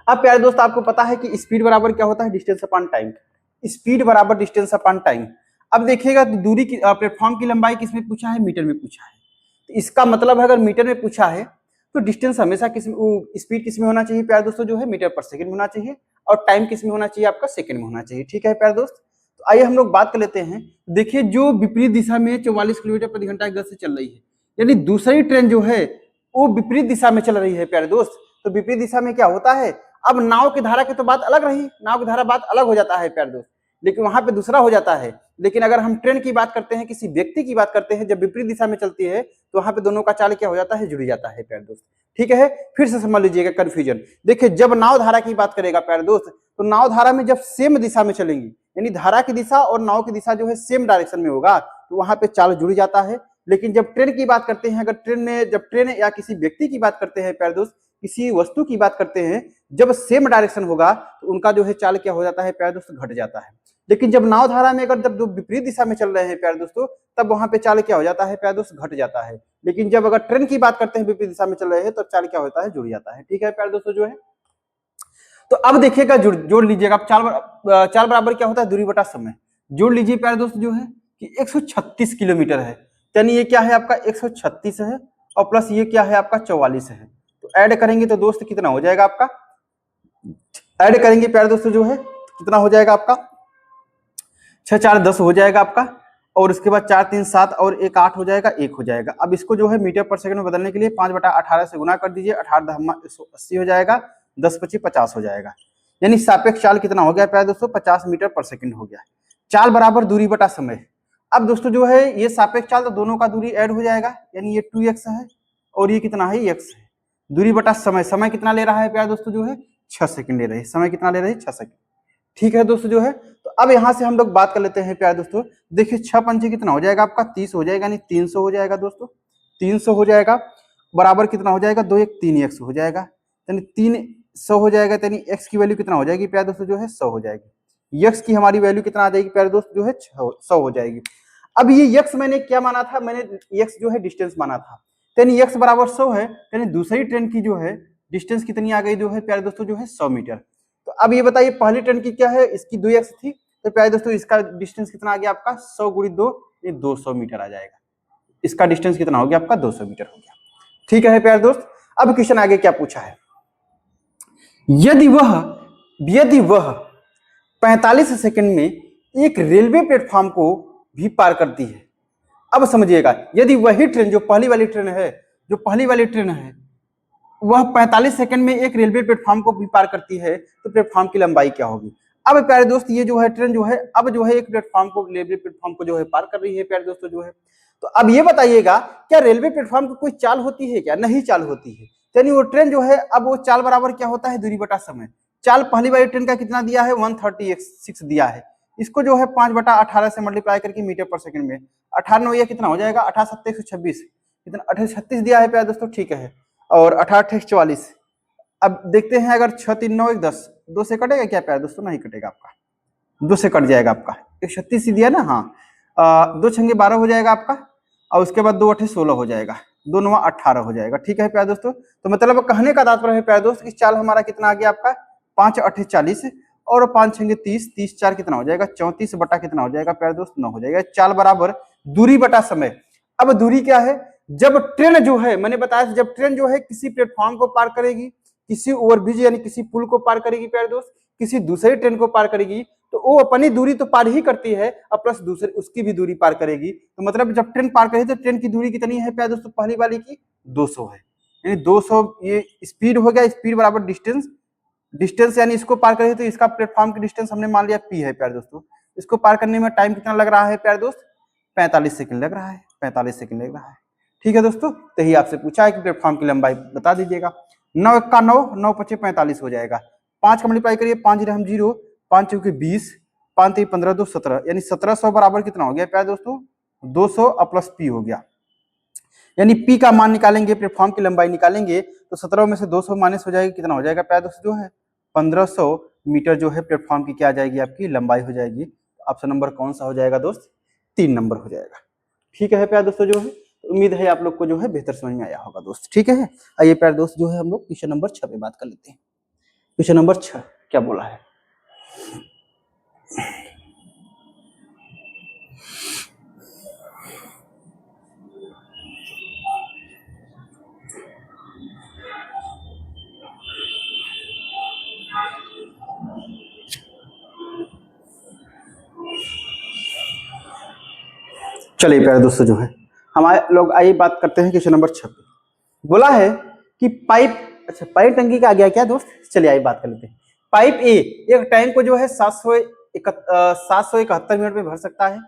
अब प्यारे दोस्त आपको पता है कि स्पीड बराबर क्या होता है, डिस्टेंस अपॉन टाइम। स्पीड बराबर डिस्टेंस अपॉन टाइम। अब देखिएगा तो दूरी की, प्लेटफॉर्म की लंबाई किसमें पूछा है, मीटर में पूछा है। तो इसका मतलब है अगर मीटर में पूछा है तो डिस्टेंस हमेशा स्पीड किसमें होना चाहिए प्यारे दोस्तों, जो है मीटर पर सेकंड में होना चाहिए, और टाइम किसमें होना चाहिए, आपका सेकंड में होना चाहिए। ठीक है प्यारे दोस्त, तो आइए हम लोग बात कर लेते हैं। देखिए जो विपरीत दिशा में 44 किलोमीटर प्रति घंटा की गति से चल रही है, यानी दूसरी ट्रेन जो है वो विपरीत दिशा में चल रही है प्यारे दोस्त। तो विपरीत दिशा में क्या होता है, अब नाव की धारा की तो बात अलग रही, नाव की धारा बात अलग हो जाता है प्यारे दोस्त, लेकिन वहां पे दूसरा हो जाता है। लेकिन अगर हम ट्रेन की बात करते हैं, किसी व्यक्ति की बात करते हैं, जब विपरीत दिशा में चलती है तो वहां पे दोनों का चाल क्या हो जाता है, जुड़ जाता है प्यारे दोस्त। ठीक है, फिर से समझ लीजिएगा कंफ्यूजन। देखिए जब नाव धारा की बात करेगा प्यारे दोस्त, तो नाव धारा में जब सेम दिशा में चलेंगी, यानी धारा की दिशा और नाव की दिशा जो है सेम डायरेक्शन में होगा, तो वहां पे चाल जुड़ जाता है। लेकिन जब ट्रेन की बात करते हैं, अगर जब ट्रेन या किसी व्यक्ति की बात करते हैं प्यारे दोस्त, किसी वस्तु की बात करते हैं, जब सेम डायरेक्शन होगा तो उनका जो है चाल क्या हो जाता है प्यारे दोस्त, घट जाता है। लेकिन जब नाव धारा में अगर जब दो विपरीत दिशा में चल रहे हैं प्यारे दोस्तों, तब वहां पे चाल क्या हो जाता है प्यारे दोस्त, घट जाता है। लेकिन जब अगर ट्रेन की बात करते हैं विपरीत दिशा में चल रहे हैं, तब चाल क्या होता है, जुड़ जाता है। ठीक है प्यारे दोस्तों जो है, तो अब देखिएगा जोड़ लीजिएगा। अब चाल बराबर क्या होता है, दूरी बटा समय। जोड़ लीजिए प्यारे दोस्त जो है कि 136 किलोमीटर है, यानी ये क्या है आपका 136 है, और प्लस ये क्या है आपका 44 है। तो ऐड करेंगे तो दोस्त कितना हो जाएगा आपका, ऐड करेंगे प्यारे दोस्तों जो है कितना हो जाएगा आपका, 6 4 10 हो जाएगा आपका, और उसके बाद 4 3 7 और 1 8 हो जाएगा, 1 हो जाएगा। अब इसको जो है मीटर पर सेकंड में बदलने के लिए 5/18 से गुना कर दीजिए, 18 180 हो जाएगा, 10 25 50 हो जाएगा। यानी सापेक्ष चाल कितना हो गया प्यारे दोस्तों, 50 मीटर पर सेकंड हो गया। चाल बराबर दूरी बटा समय। अब दोस्तों जो है ये सापेक्ष चाल, तो दोनों का दूरी ऐड हो जाएगा, यानी ये 2x है और ये कितना है, x है। दूरी बटा समय, समय कितना ले रहा है प्यारे दोस्तों जो है 6 सेकंड ले रही है, समय कितना ले रही है 6 सेकंड। ठीक है दोस्तों जो है, तो अब यहां से हम लोग बात कर लेते हैं प्यारे दोस्तों। देखिए 6 पंचे कितना हो जाएगा आपका, 30 हो जाएगा, यानी 300 हो जाएगा दोस्तों, 300 हो जाएगा। बराबर कितना हो जाएगा, 2 1 3 x हो जाएगा, यानी 300 हो जाएगा। यानी x की वैल्यू कितना हो जाएगी प्यारे दोस्तों जो है 100 हो जाएगी। x की हमारी वैल्यू कितना आ जाएगी प्यारे दोस्त जो है 100 हो जाएगी। अब ये x मैंने क्या माना था, मैंने x जो है डिस्टेंस माना था, यानी x बराबर 100 है, यानी दूसरी ट्रेन की जो है डिस्टेंस कितनी आ गई जो है प्यारे दोस्तों जो है 100 मीटर। तो अब ये बताइए पहली ट्रेन की क्या है, इसकी 2x थी, तो प्यारे दोस्तों इसका डिस्टेंस कितना आ गया आपका 100 × 2, ये 200 मीटर आ जाएगा। इसका डिस्टेंस कितना हो गया आपका 200 मीटर हो गया। ठीक है प्यारे दोस्त, अब क्वेश्चन आगे क्या पूछा है, यदि वह 45 सेकंड में एक रेलवे प्लेटफॉर्म को भी पार करती है। अब समझिएगा, यदि वही ट्रेन जो पहली वाली ट्रेन है वह 45 सेकंड में एक रेलवे प्लेटफॉर्म को भी पार करती है, तो प्लेटफॉर्म की लंबाई क्या होगी। अब प्यारे दोस्त ये जो है ट्रेन जो है अब जो है एक रेलवे प्लेटफॉर्म को जो है पार कर रही है प्यारे दोस्तों जो है। तो अब ये बताइएगा, क्या रेलवे प्लेटफॉर्म की कोई चाल होती है क्या, नहीं चाल होती है। यानी वो ट्रेन जो है, अब वो चाल बराबर क्या होता है, दूरी बटा समय। चाल पहली वाली ट्रेन का कितना दिया है, 136 दिया है, इसको जो है 5/18 से मल्टीप्लाई करके मीटर पर सेकंड में 18 9 कितना हो जाएगा, 18 7 126, कितना 18 36 दिया है प्यारे दोस्तों। ठीक है, और 18 44। अब देखते हैं, अगर 6 3 9 1 10, 2 से कटेगा क्या प्यारे दोस्तों, नहीं कटेगा आपका, 2 से कट जाएगा आपका, 136 दिया ना, हाँ 2 छंगे 12 हो जाएगा आपका, और उसके बाद 2 8 16 हो जाएगा, 2 9 18 हो जाएगा। ठीक है प्यारे दोस्तों, तो मतलब कहने का तात्पर्य है प्यारे दोस्त, इस चाल हमारा कितना आ गया आपका 5 8 40, और 5 छंगे 30, 30 4 कितना हो जाएगा 34 बटा कितना हो जाएगा प्यारे दोस्त 9 हो जाएगा। चाल बराबर दूरी बटा समय। अब दूरी क्या है, जब ट्रेन जो है, मैंने बताया था, जब ट्रेन जो है किसी प्लेटफॉर्म को पार करेगी, किसी ओवरब्रिज यानी किसी पुल को पार करेगी प्यारे दोस्त, किसी दूसरी ट्रेन को पार करेगी, तो वो अपनी दूरी तो पार ही करती है और प्लस दूसरे उसकी भी दूरी पार करेगी। तो मतलब जब ट्रेन पार करेगी तो ट्रेन की दूरी कितनी है प्यारे दोस्तों, पहली वाली की 200 है, यानी 200 ये स्पीड हो गया, स्पीड बराबर डिस्टेंस, डिस्टेंस यानी इसको पार करेगी तो इसका प्लेटफॉर्म की डिस्टेंस हमने मान लिया पी है प्यारे दोस्तों। इसको पार करने में टाइम कितना लग रहा है प्यारे दोस्त, 45 सेकंड लग रहा है, 45 सेकंड लग रहा है। ठीक है दोस्तों, तो यही आपसे पूछा है कि प्लेटफॉर्म की लंबाई बता दीजिएगा। 9 का 9, 9 पचे 45 हो जाएगा, 5 का मल्टीप्लाई करिए, 5 हम 0, 5 चौके 20, 5 3 15 2 17, यानी 1700 बराबर कितना हो गया प्यारे दोस्तों, 200 और प्लस पी हो गया। यानी पी का मान निकालेंगे, प्लेटफॉर्म की लंबाई निकालेंगे तो 17 में से 200 माइनस हो जाएगी, कितना हो जाएगा प्यारे दोस्तों, जो है 1500 मीटर जो है प्लेटफॉर्म की क्या आ जाएगी, आपकी लंबाई हो जाएगी। ऑप्शन नंबर कौन सा हो जाएगा दोस्त, 3 नंबर हो जाएगा। ठीक है प्यारे दोस्तों, जो है उम्मीद है आप लोग को जो है बेहतर समझ में आया होगा दोस्त। ठीक है, आइए प्यारे दोस्त जो है हम लोग क्वेश्चन नंबर 6 पे बात कर लेते हैं। क्वेश्चन नंबर 6 क्या बोला है, चलिए प्यारे दोस्तों जो है हमारे लोग आइए बात करते हैं क्वेश्चन नंबर 6 पे। बोला है कि पाइप, अच्छा पाइप टंकी का आ गया क्या दोस्त, चलिए आइए बात कर लेते हैं। पाइप ए एक टैंक को जो है 771 मिनट में भर सकता है,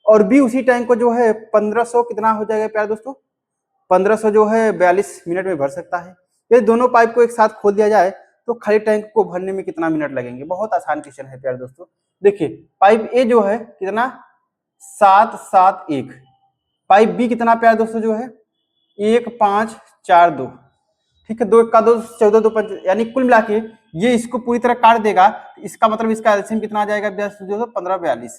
और बी उसी टैंक को जो है 1500 कितना हो जाएगा प्यारे दोस्तों, 1500 जो है 42 मिनट में भर सकता है। यदि दोनों पाइप को एक साथ खोल दिया जाए तो खाली टैंक को भरने में कितना मिनट लगेंगे। बहुत आसान क्वेश्चन है प्यारे दोस्तों। देखिए पाइप ए जो है कितना 771, पाइप बी कितना प्यारे दोस्तों जो है 1542, ठीक है, 2 1 2 14 2 5, यानी कुल मिला के ये इसको पूरी तरह काट देगा, इसका मतलब इसका एलसीएम कितना आ जाएगा जो है 1542।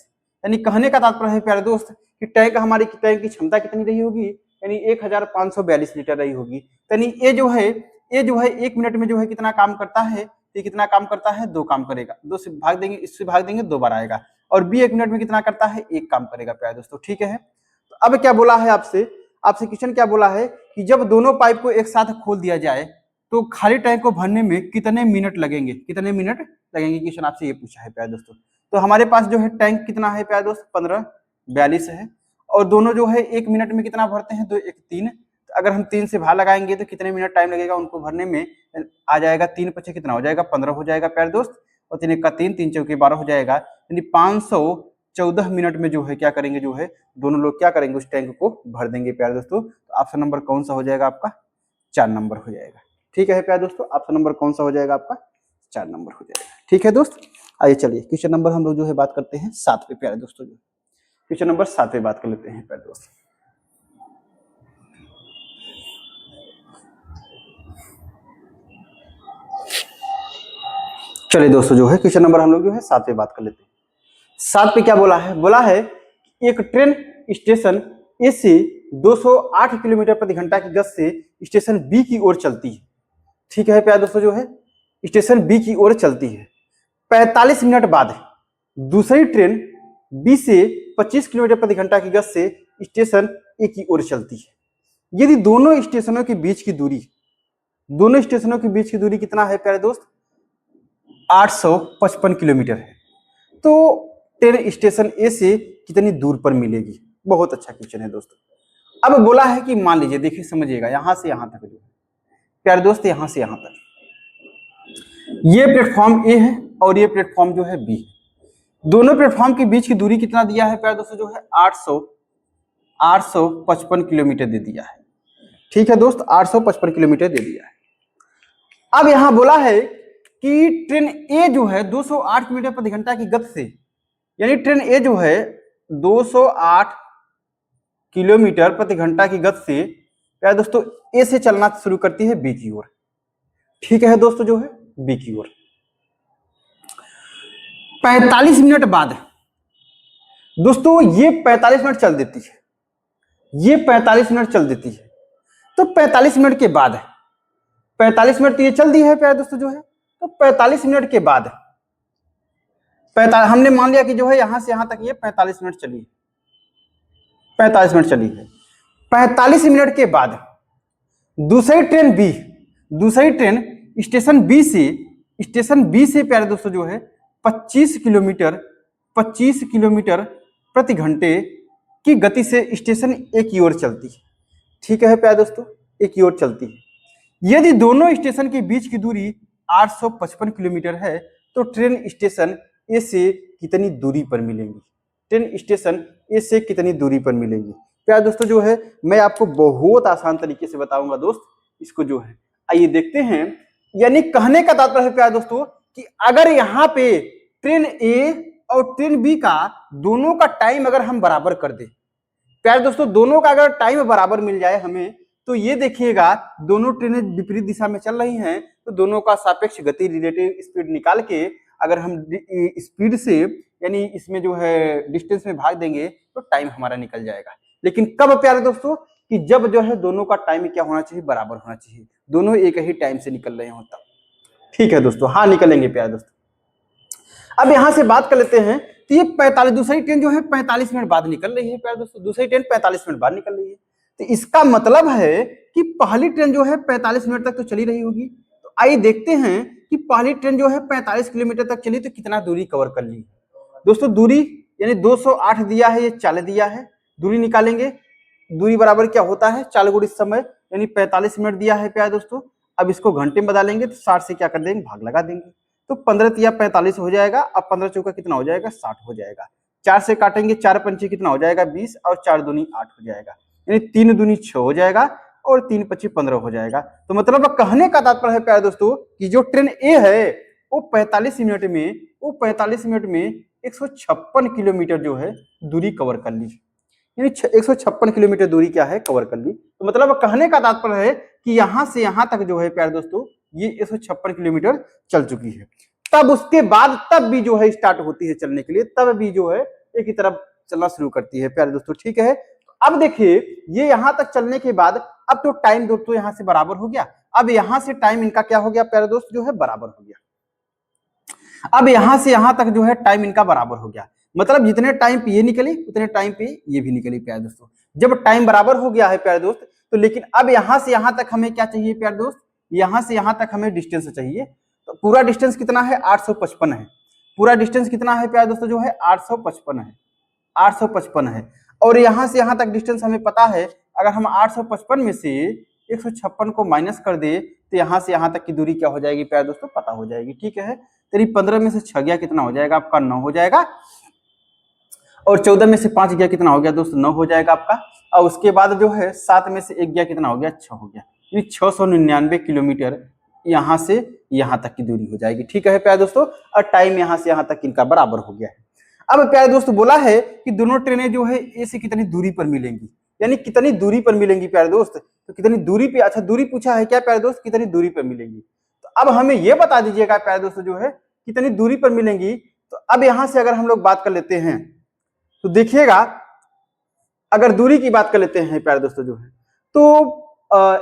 यानी कहने का तात्पर्य है प्यारे दोस्त कि टैंक हमारी टैंक की क्षमता कितनी रही होगी, यानी 1542 लीटर रही होगी। यानी ये जो है 1 मिनट में जो है कितना काम करता है, ये कितना काम करता है, 2 काम करेगा, 2 से भाग देंगे, इससे भाग देंगे 2 बार आएगा, और बी 1 मिनट में कितना करता है, 1 काम करेगा प्यारे दोस्तों। ठीक है, तो अब क्या बोला है आपसे क्वेश्चन क्या बोला है कि जब दोनों पाइप को एक साथ खोल दिया जाए तो खाली टैंक को भरने में कितने मिनट लगेंगे, कितने मिनट लगेंगे, क्वेश्चन आपसे ये पूछा है प्यारे दोस्तों। तो हमारे पास जो है टैंक कितना है प्यारे दोस्त 1542 है, और दोनों जो है 1 मिनट में कितना भरते हैं, 2 1 3, तो अगर हम 3 से भाग लगाएंगे तो कितने मिनट टाइम लगेगा उनको भरने में, आ जाएगा 3 पचे कितना हो जाएगा 15 हो जाएगा प्यारे दोस्त, और 3 1 3 3 चौके 12 हो जाएगा, यानी 514 मिनट में जो है क्या करेंगे, जो है दोनों लोग क्या करेंगे, उस टैंक को भर देंगे प्यारे दोस्तों। तो ऑप्शन नंबर कौन सा हो जाएगा आपका, 4 नंबर हो जाएगा। ठीक है प्यारे दोस्तों, ऑप्शन नंबर कौन सा हो जाएगा आपका, 4 नंबर हो जाएगा। ठीक है दोस्त, आइए चलिए क्वेश्चन नंबर हम लोग जो है बात करते हैं 7 पे प्यारे दोस्तों, जो क्वेश्चन नंबर 7 पे बात कर लेते हैं प्यारे दोस्त। चलिए दोस्तों जो है क्वेश्चन नंबर हम लोग जो है 7 पे बात कर लेते हैं। 7 पे क्या बोला है, बोला है एक ट्रेन स्टेशन ए से 208 किलोमीटर प्रति घंटा की गति से स्टेशन बी की ओर चलती है। ठीक है प्यारे दोस्तों, जो है स्टेशन बी की ओर चलती है, 45 मिनट बाद दूसरी ट्रेन बी से 25 किलोमीटर प्रति घंटा की गति से स्टेशन ए की ओर चलती है। यदि दोनों स्टेशनों के बीच की दूरी कितना है प्यारे दोस्त, 855 किलोमीटर है, तो ट्रेन स्टेशन ए से कितनी दूर पर मिलेगी। बहुत अच्छा क्वेश्चन है दोस्तों। अब बोला है कि मान लीजिए, देखिए समझिएगा, यहां से यहां तक जो प्यारे दोस्त, यहां से यहां तक ये प्लेटफॉर्म ए है और ये प्लेटफॉर्म जो है बी, दोनों प्लेटफॉर्म के बीच की दूरी कितना दिया है प्यारे दोस्तों, जो है 855 किलोमीटर दे दिया है। ठीक है दोस्त, 855 किलोमीटर दे दिया है। अब यहां बोला है कि ट्रेन ए जो है 208 किलोमीटर प्रति घंटा की गति से, यानी ट्रेन ए जो है 208 किलोमीटर प्रति घंटा की गति से प्यारे दोस्तों ए से चलना शुरू करती है बी की ओर। ठीक है दोस्तों, जो है बी की ओर 45 मिनट बाद दोस्तों ये 45 मिनट चल देती है, ये 45 मिनट चल देती है, तो 45 मिनट के बाद 45 मिनट तो ये चल दी है प्यारे दोस्तों, जो है तो 45 मिनट के बाद हमने मान लिया कि जो है यहां से यहां तक ये 45 मिनट चली है, 45 मिनट चली है। 45 मिनट के बाद दूसरी ट्रेन स्टेशन बी से प्यारे दोस्तों जो है 25 किलोमीटर 25 किलोमीटर प्रति घंटे की गति से स्टेशन एक की ओर चलती है। ठीक है प्यारे दोस्तों, एक की ओर चलती है। यदि दोनों स्टेशन के बीच की दूरी 855 किलोमीटर है तो ट्रेन स्टेशन ए से कितनी दूरी पर मिलेंगी? ट्रेन स्टेशन ए से कितनी दूरी पर मिलेंगी? प्यारे दोस्तों जो है मैं आपको बहुत आसान तरीके से बताऊंगा दोस्त, इसको जो है आइए देखते हैं। यानी कहने का तात्पर्य है प्यारे दोस्तों कि अगर यहाँ पे ट्रेन ए और ट्रेन बी का दोनों का टाइम अगर हम बराबर कर दे, प्यारे दोस्तों दोनों का अगर टाइम बराबर मिल जाए हमें, तो ये देखिएगा दोनों ट्रेनें विपरीत दिशा में चल रही हैं तो दोनों का सापेक्ष गति रिलेटिव स्पीड निकाल के अगर हम स्पीड से यानी इसमें जो है डिस्टेंस में भाग देंगे तो टाइम हमारा निकल जाएगा। लेकिन कब प्यारे दोस्तों कि जब जो है दोनों का टाइम क्या होना चाहिए? बराबर होना चाहिए, दोनों एक ही टाइम से निकल रहे हो तब। ठीक है दोस्तों, हाँ निकलेंगे प्यारे दोस्तों। अब यहां से बात कर लेते हैं तो ये 45 दूसरी ट्रेन जो है 45 मिनट बाद निकल रही है प्यारे दोस्तों, दूसरी ट्रेन 45 मिनट बाद निकल रही है। तो इसका मतलब है कि पहली ट्रेन जो है 45 मिनट तक तो चली रही होगी। तो आइए देखते हैं कि पहली ट्रेन जो है 45 किलोमीटर तक चली तो कितना दूरी कवर कर ली दोस्तों। दूरी यानी 208 दिया है, ये 40 दिया है, दूरी निकालेंगे। दूरी बराबर क्या होता है? 4 गुणित समय यानी 45 मिनट दिया है प्यारे दोस्तों। अब इसको घंटे में बदलेंगे तो 60 से क्या कर देंगे? भाग लगा देंगे। तो 15 तिया 45 हो जाएगा। अब 15 चौका कितना हो जाएगा? 60 हो जाएगा। 4 से काटेंगे, 4 पंचे कितना हो जाएगा? 20 और 4 दूनी 8 हो जाएगा, यानी 3 दूनी 6 हो जाएगा और 3 पच्ची 15 हो जाएगा। तो मतलब कहने का तात्पर्य है प्यारे दोस्तों कि जो ट्रेन ए है वो 45 मिनट में 156 किलोमीटर जो है दूरी कवर कर ली, यानी 156 किलोमीटर दूरी क्या है? कवर कर ली। तो मतलब कहने का तात्पर्य है कि यहां से यहां तक जो है प्यारे दोस्तों ये 156 किलोमीटर चल चुकी है। तब उसके बाद तब भी जो है स्टार्ट होती है चलने के लिए, तब भी जो है एक ही तरफ चलना शुरू करती है प्यारे दोस्तों। ठीक है, अब देखिए ये यहां तक चलने के बाद अब तो टाइम दोस्तों यहां से बराबर हो गया। अब यहां से टाइम इनका क्या हो गया प्यारे दोस्त? जो है बराबर हो गया। अब यहां से यहां तक जो है टाइम इनका बराबर हो गया, मतलब जितने टाइम पे ये निकली उतने टाइम पे ये भी निकली प्यारे दोस्तों। जब टाइम बराबर हो गया है प्यारे दोस्त तो लेकिन अब यहां से यहां तक हमें क्या चाहिए प्यारे दोस्त? यहां से यहां तक हमें डिस्टेंस चाहिए। तो पूरा डिस्टेंस कितना है? 855 है। पूरा डिस्टेंस कितना है प्यारे दोस्तों? जो है 855 है, 855 है। और यहां से यहां तक डिस्टेंस हमें पता है, अगर हम 855 में से 156 को माइनस कर दे तो यहां से यहां तक की दूरी क्या हो जाएगी प्यारे दोस्तों? पता हो जाएगी। ठीक है, तेरी 15 में से 6 गया कितना हो जाएगा आपका? 9 हो जाएगा। और 14 में से 5 गया कितना हो गया दोस्तों? 9 हो जाएगा आपका। और उसके बाद जो है 7 में से 1 गया कितना हो गया? 6 हो गया, यानी 699 किलोमीटर यहां से यहां तक की दूरी हो जाएगी। ठीक है प्यारे दोस्तों, और टाइम यहां से यहां तक इनका बराबर हो गया है। अब प्यारे दोस्तों बोला है कि दोनों ट्रेनें जो है ए से कितनी दूरी पर मिलेंगी, यानी कितनी दूरी पर मिलेंगी प्यारे दोस्त? तो कितनी दूरी पे, अच्छा दूरी पूछा है क्या प्यारे दोस्त? कितनी दूरी पर मिलेंगी। तो अब हमें यह बता दीजिएगा प्यारे दोस्तों जो है कितनी दूरी पर मिलेंगी। तो अब यहां से अगर हम लोग बात कर लेते हैं तो देखिएगा, अगर दूरी की बात कर लेते हैं प्यारे दोस्तों जो है तो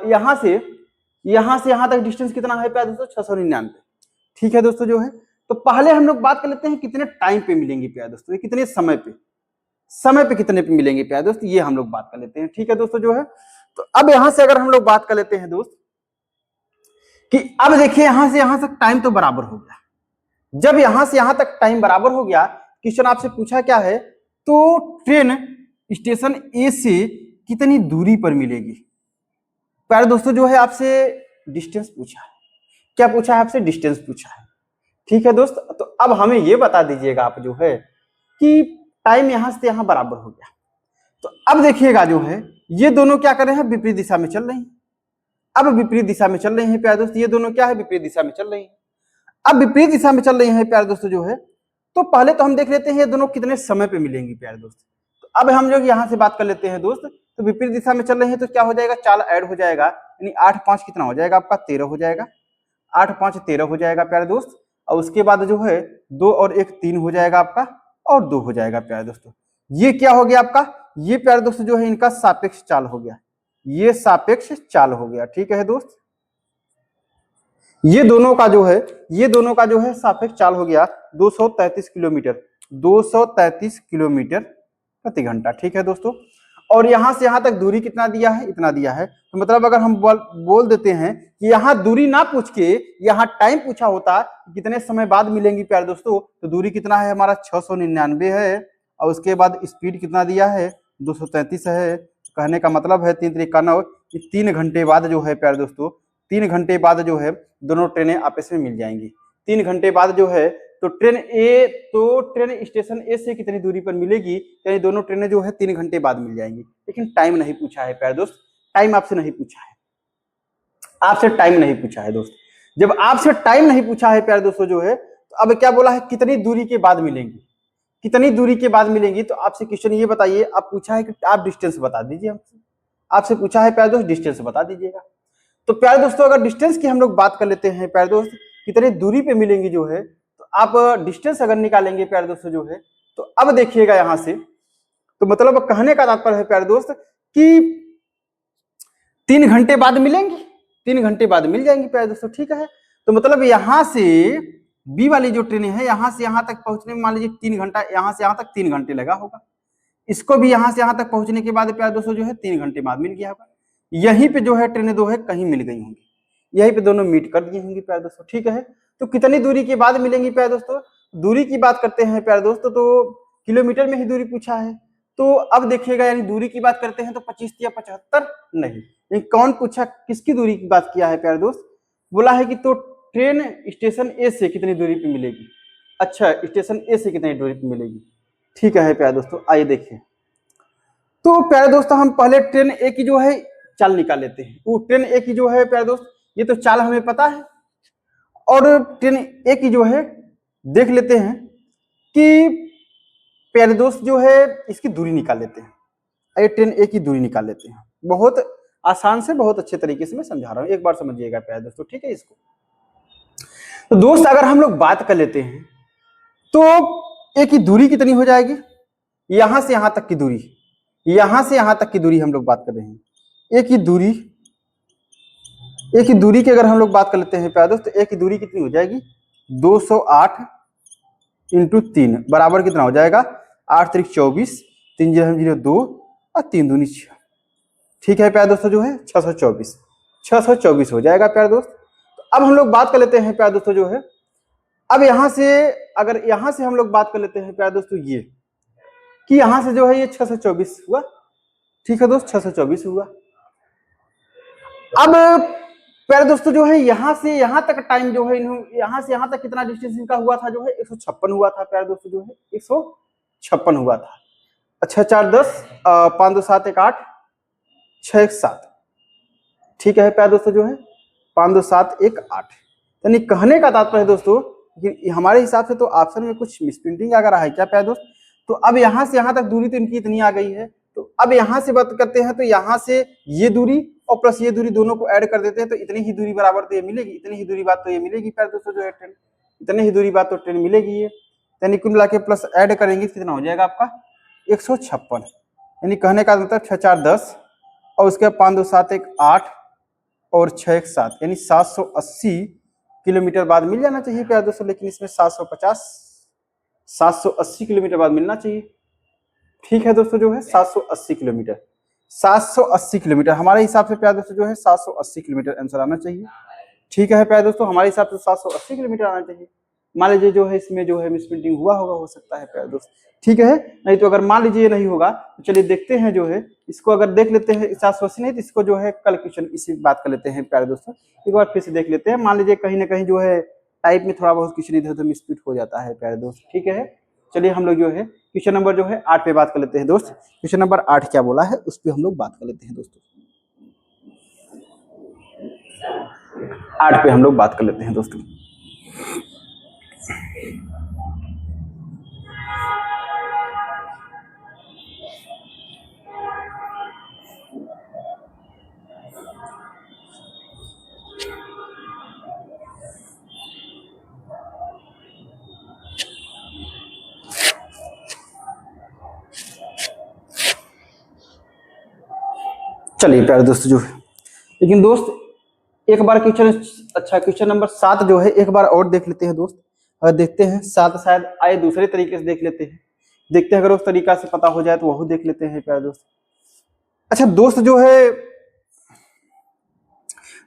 यहां से यहां तक डिस्टेंस कितना है प्यारे दोस्तों? 699। ठीक है दोस्तों जो है, तो पहले हम लोग बात कर लेते हैं कितने टाइम पे मिलेंगे प्यारे दोस्तों, कितने समय पे कितने पे मिलेंगे प्यारे दोस्त, ये हम लोग बात कर लेते हैं। ठीक है दोस्तों जो है, तो अब यहां से अगर हम लोग बात कर लेते हैं दोस्त कि अब देखिए यहां से यहां तक टाइम तो बराबर हो गया। जब यहां से यहां तक टाइम बराबर हो गया, क्वेश्चन आपसे पूछा क्या है? तो ट्रेन स्टेशन ए से कितनी दूरी पर मिलेगी। प्यारे दोस्तों जो है आपसे डिस्टेंस पूछा है। क्या पूछा है आपसे? डिस्टेंस पूछा है। ठीक है दोस्त, तो अब हमें यह बता दीजिएगा आप जो है कि टाइम यहां से यहां बराबर हो गया। तो अब देखिएगा जो है ये दोनों क्या कर रहे हैं? विपरीत दिशा में चल रहे हैं। अब विपरीत दिशा में चल रहे हैं प्यारे दोस्त, ये दोनों क्या है? विपरीत दिशा में चल रहे हैं। अब विपरीत दिशा में चल रहे हैं प्यारे दोस्तों जो है, तो पहले तो हम देख लेते हैं ये दोनों कितने समय पे मिलेंगी प्यारे दोस्त। तो अब हम जो यहां से बात कर लेते हैं दोस्त, तो विपरीत दिशा में चल रहे हैं तो क्या हो जाएगा? 4 ऐड हो जाएगा, यानी 8 5 कितना हो जाएगा आपका? 13 हो जाएगा। 8 5 13 हो जाएगा प्यारे दोस्त। और उसके बाद जो है 2 और 1 3 हो जाएगा आपका, और 2 हो जाएगा प्यारे दोस्तों। ये क्या हो गया आपका? ये प्यारे दोस्तों जो है इनका सापेक्ष चाल हो गया, ये सापेक्ष चाल हो गया। ठीक है दोस्त, ये दोनों का जो है सापेक्ष चाल हो गया 233 किलोमीटर, 233 किलोमीटर प्रति घंटा। ठीक है दोस्तों, और यहाँ से यहाँ तक दूरी कितना दिया है, इतना दिया है। तो मतलब अगर हम बोल देते हैं कि यहाँ दूरी ना पूछ के यहाँ टाइम पूछा होता कितने समय बाद मिलेंगी प्यारे दोस्तों, तो दूरी कितना है हमारा 699 है, और उसके बाद स्पीड कितना दिया है 233 है। कहने का मतलब है 3 3 9 कि 3 घंटे बाद जो है प्यारे दोस्तों, 3 घंटे बाद जो है दोनों ट्रेनें आपस में मिल जाएंगी। 3 घंटे बाद जो है तो ट्रेन स्टेशन ए से कितनी दूरी पर मिलेगी, यानी दोनों ट्रेनें जो है 3 घंटे बाद मिल जाएंगी। लेकिन टाइम नहीं पूछा है प्यारे दोस्त, टाइम आपसे नहीं पूछा है, आपसे टाइम नहीं पूछा है दोस्त। जब आपसे टाइम नहीं पूछा है प्यारे दोस्तों जो है, तो अब क्या बोला है कितनी दूरी के बाद मिलेंगी, कितनी दूरी के बाद मिलेंगी। तो आपसे क्वेश्चन ये बताइए, आप पूछा है कि आप डिस्टेंस बता दीजिए हमसे, आपसे पूछा है प्यारे दोस्त डिस्टेंस बता दीजिएगा। तो प्यारे दोस्तों अगर डिस्टेंस की हम लोग बात कर लेते हैं प्यारे दोस्त, कितनी दूरी पे मिलेंगी जो है, तो आप डिस्टेंस अगर निकालेंगे प्यारे दोस्तों जो है, तो अब देखिएगा यहां से, तो मतलब कहने का तात्पर्य है प्यारे दोस्त कि 3 घंटे बाद मिलेंगी, 3 घंटे बाद मिल जाएंगी प्यारे दोस्तों, ठीक है। तो मतलब यहां से बी वाली जो ट्रेन है यहां से यहां तक पहुंचने में मान लीजिए 3 घंटा, यहां से यहां तक 3 घंटे लगा होगा। इसको भी यहां से यहां तक पहुंचने के बाद प्यारे दोस्तों जो है 3 घंटे बाद मिल गया होगा। यहीं पे जो है ट्रेनें दो है कहीं मिल गई होंगी, यहीं पे दोनों मीट कर दी होंगी प्यारे दोस्तों, ठीक है। तो कितनी दूरी के बाद मिलेंगी प्यारे दोस्तों, दूरी की बात करते हैं प्यारे दोस्तों तो किलोमीटर में ही दूरी पूछा है। तो अब देखिएगा यानी दूरी की बात करते हैं तो 25 या 75 नहीं, कौन पूछा, किसकी दूरी की बात किया है प्यारे दोस्त, बोला है कि तो ट्रेन स्टेशन ए से कितनी दूरी पे मिलेगी। अच्छा, स्टेशन ए से कितनी दूरी पे मिलेगी, ठीक है प्यारे दोस्तों। आइए देखिए, तो प्यारे दोस्तों हम पहले ट्रेन ए की जो है चाल निकाल लेते हैं। वो ट्रेन ए की जो है प्यारे दोस्त, ये तो चाल हमें पता है, और ट्रेन ए की जो है देख लेते हैं कि प्यारे दोस्त जो है इसकी दूरी निकाल लेते हैं। आइए ट्रेन ए की दूरी निकाल लेते हैं, बहुत आसान से बहुत अच्छे तरीके से मैं समझा रहा हूं, एक बार समझिएगा प्यारे दोस्तों, ठीक है। इसको तो दोस्त अगर हम लोग बात कर लेते हैं तो ए की दूरी कितनी हो जाएगी, यहां से यहां तक की दूरी, यहां से यहां तक की दूरी हम लोग बात कर रहे हैं। ए की दूरी की अगर हम लोग बात कर लेते हैं प्यारे दोस्त, ए की दूरी कितनी हो जाएगी 208 × 3 बराबर कितना हो जाएगा 8 × 24, 3 0 2 और 3 दूनी 6, ठीक है प्यारे दोस्तों जो है 624 हो जाएगा प्यारे दोस्त। तो अब हम लोग बात कर लेते हैं प्यारे दोस्तों जो है, अब यहां से अगर यहां से हम लोग बात कर लेते हैं प्यारे दोस्तों ये कि यहां से जो है ये 624 हुआ, ठीक है दोस्त 624 हुआ। अब प्यारे दोस्तों जो है यहां से यहां तक टाइम जो है यहां से यहां तक कितना डिस्टेंस इनका हुआ था जो है 156 हुआ था प्यारे दोस्तों जो है 156 हुआ था। अच्छा 4 10 5 2 7 1 8 6 1 7, ठीक है प्यारे दोस्तों जो है 5 2 7 1 8। यानी कहने का तात्पर्य है दोस्तों कि हमारे हिसाब से तो ऑप्शन में कुछ मिसप्रिंटिंग आ रहा है क्या प्यारे दोस्त। तो अब यहां से यहां तक दूरी तो इनकी इतनी आ गई है, तो अब यहां से बात करते हैं तो यहां से ये दूरी और प्लस ये दूरी दोनों को ऐड कर देते हैं, तो इतनी ही दूरी बराबर तो ये मिलेगी, इतनी ही दूरी बाद तो ये मिलेगी प्यारे दोस्तों जो है ट्रेन, इतनी ही दूरी बाद तो ट्रेन मिलेगी ये। यानी कुल मिला के प्लस ऐड करेंगे कितना हो जाएगा आपका 156, यानी कहने का मतलब 6 4 10 और उसके बाद 5 2 7 1 8 और 6 1 7, यानी 780 किलोमीटर बाद मिल जाना चाहिए प्यारे दोस्तों। लेकिन इसमें 780 किलोमीटर बाद मिलना चाहिए, ठीक है दोस्तों जो है 780 किलोमीटर, 780 किलोमीटर हमारे हिसाब से प्यारे दोस्तों जो है 780 किलोमीटर आंसर आना चाहिए, ठीक है प्यारे दोस्तों। हमारे हिसाब से 780 किलोमीटर आना चाहिए। मान लीजिए जो है इसमें जो है मिसप्रिंटिंग हुआ होगा, हो सकता है प्यारे दोस्त, ठीक है। नहीं तो अगर मान लीजिए नहीं होगा तो चलिए देखते हैं जो है इसको, अगर देख लेते हैं 780 नहीं तो इसको जो है कल क्वेश्चन इसी बात कर लेते हैं प्यारे दोस्तों, एक बार फिर से देख लेते हैं। मान लीजिए कहीं ना कहीं जो है टाइप में थोड़ा बहुत क्वेश्चन इधर उधर मिसप्रिंट हो जाता है प्यारे दोस्त, ठीक है। चलिए हम लोग जो है क्वेश्चन नंबर जो है 8 पे बात कर लेते हैं दोस्त। क्वेश्चन नंबर 8 क्या बोला है उस पर हम लोग बात कर लेते हैं दोस्तों, 8 पे हम लोग बात कर लेते हैं दोस्तों। चलिए प्यारे दोस्त जो है, लेकिन दोस्त एक बार क्वेश्चन, अच्छा क्वेश्चन नंबर 7 जो है एक बार और देख लेते हैं दोस्त। अगर देखते हैं 7 शायद आए दूसरे तरीके से देख लेते हैं, देखते हैं अगर उस तरीका से पता हो जाए तो वह देख लेते हैं प्यारे दोस्त। अच्छा दोस्त जो है,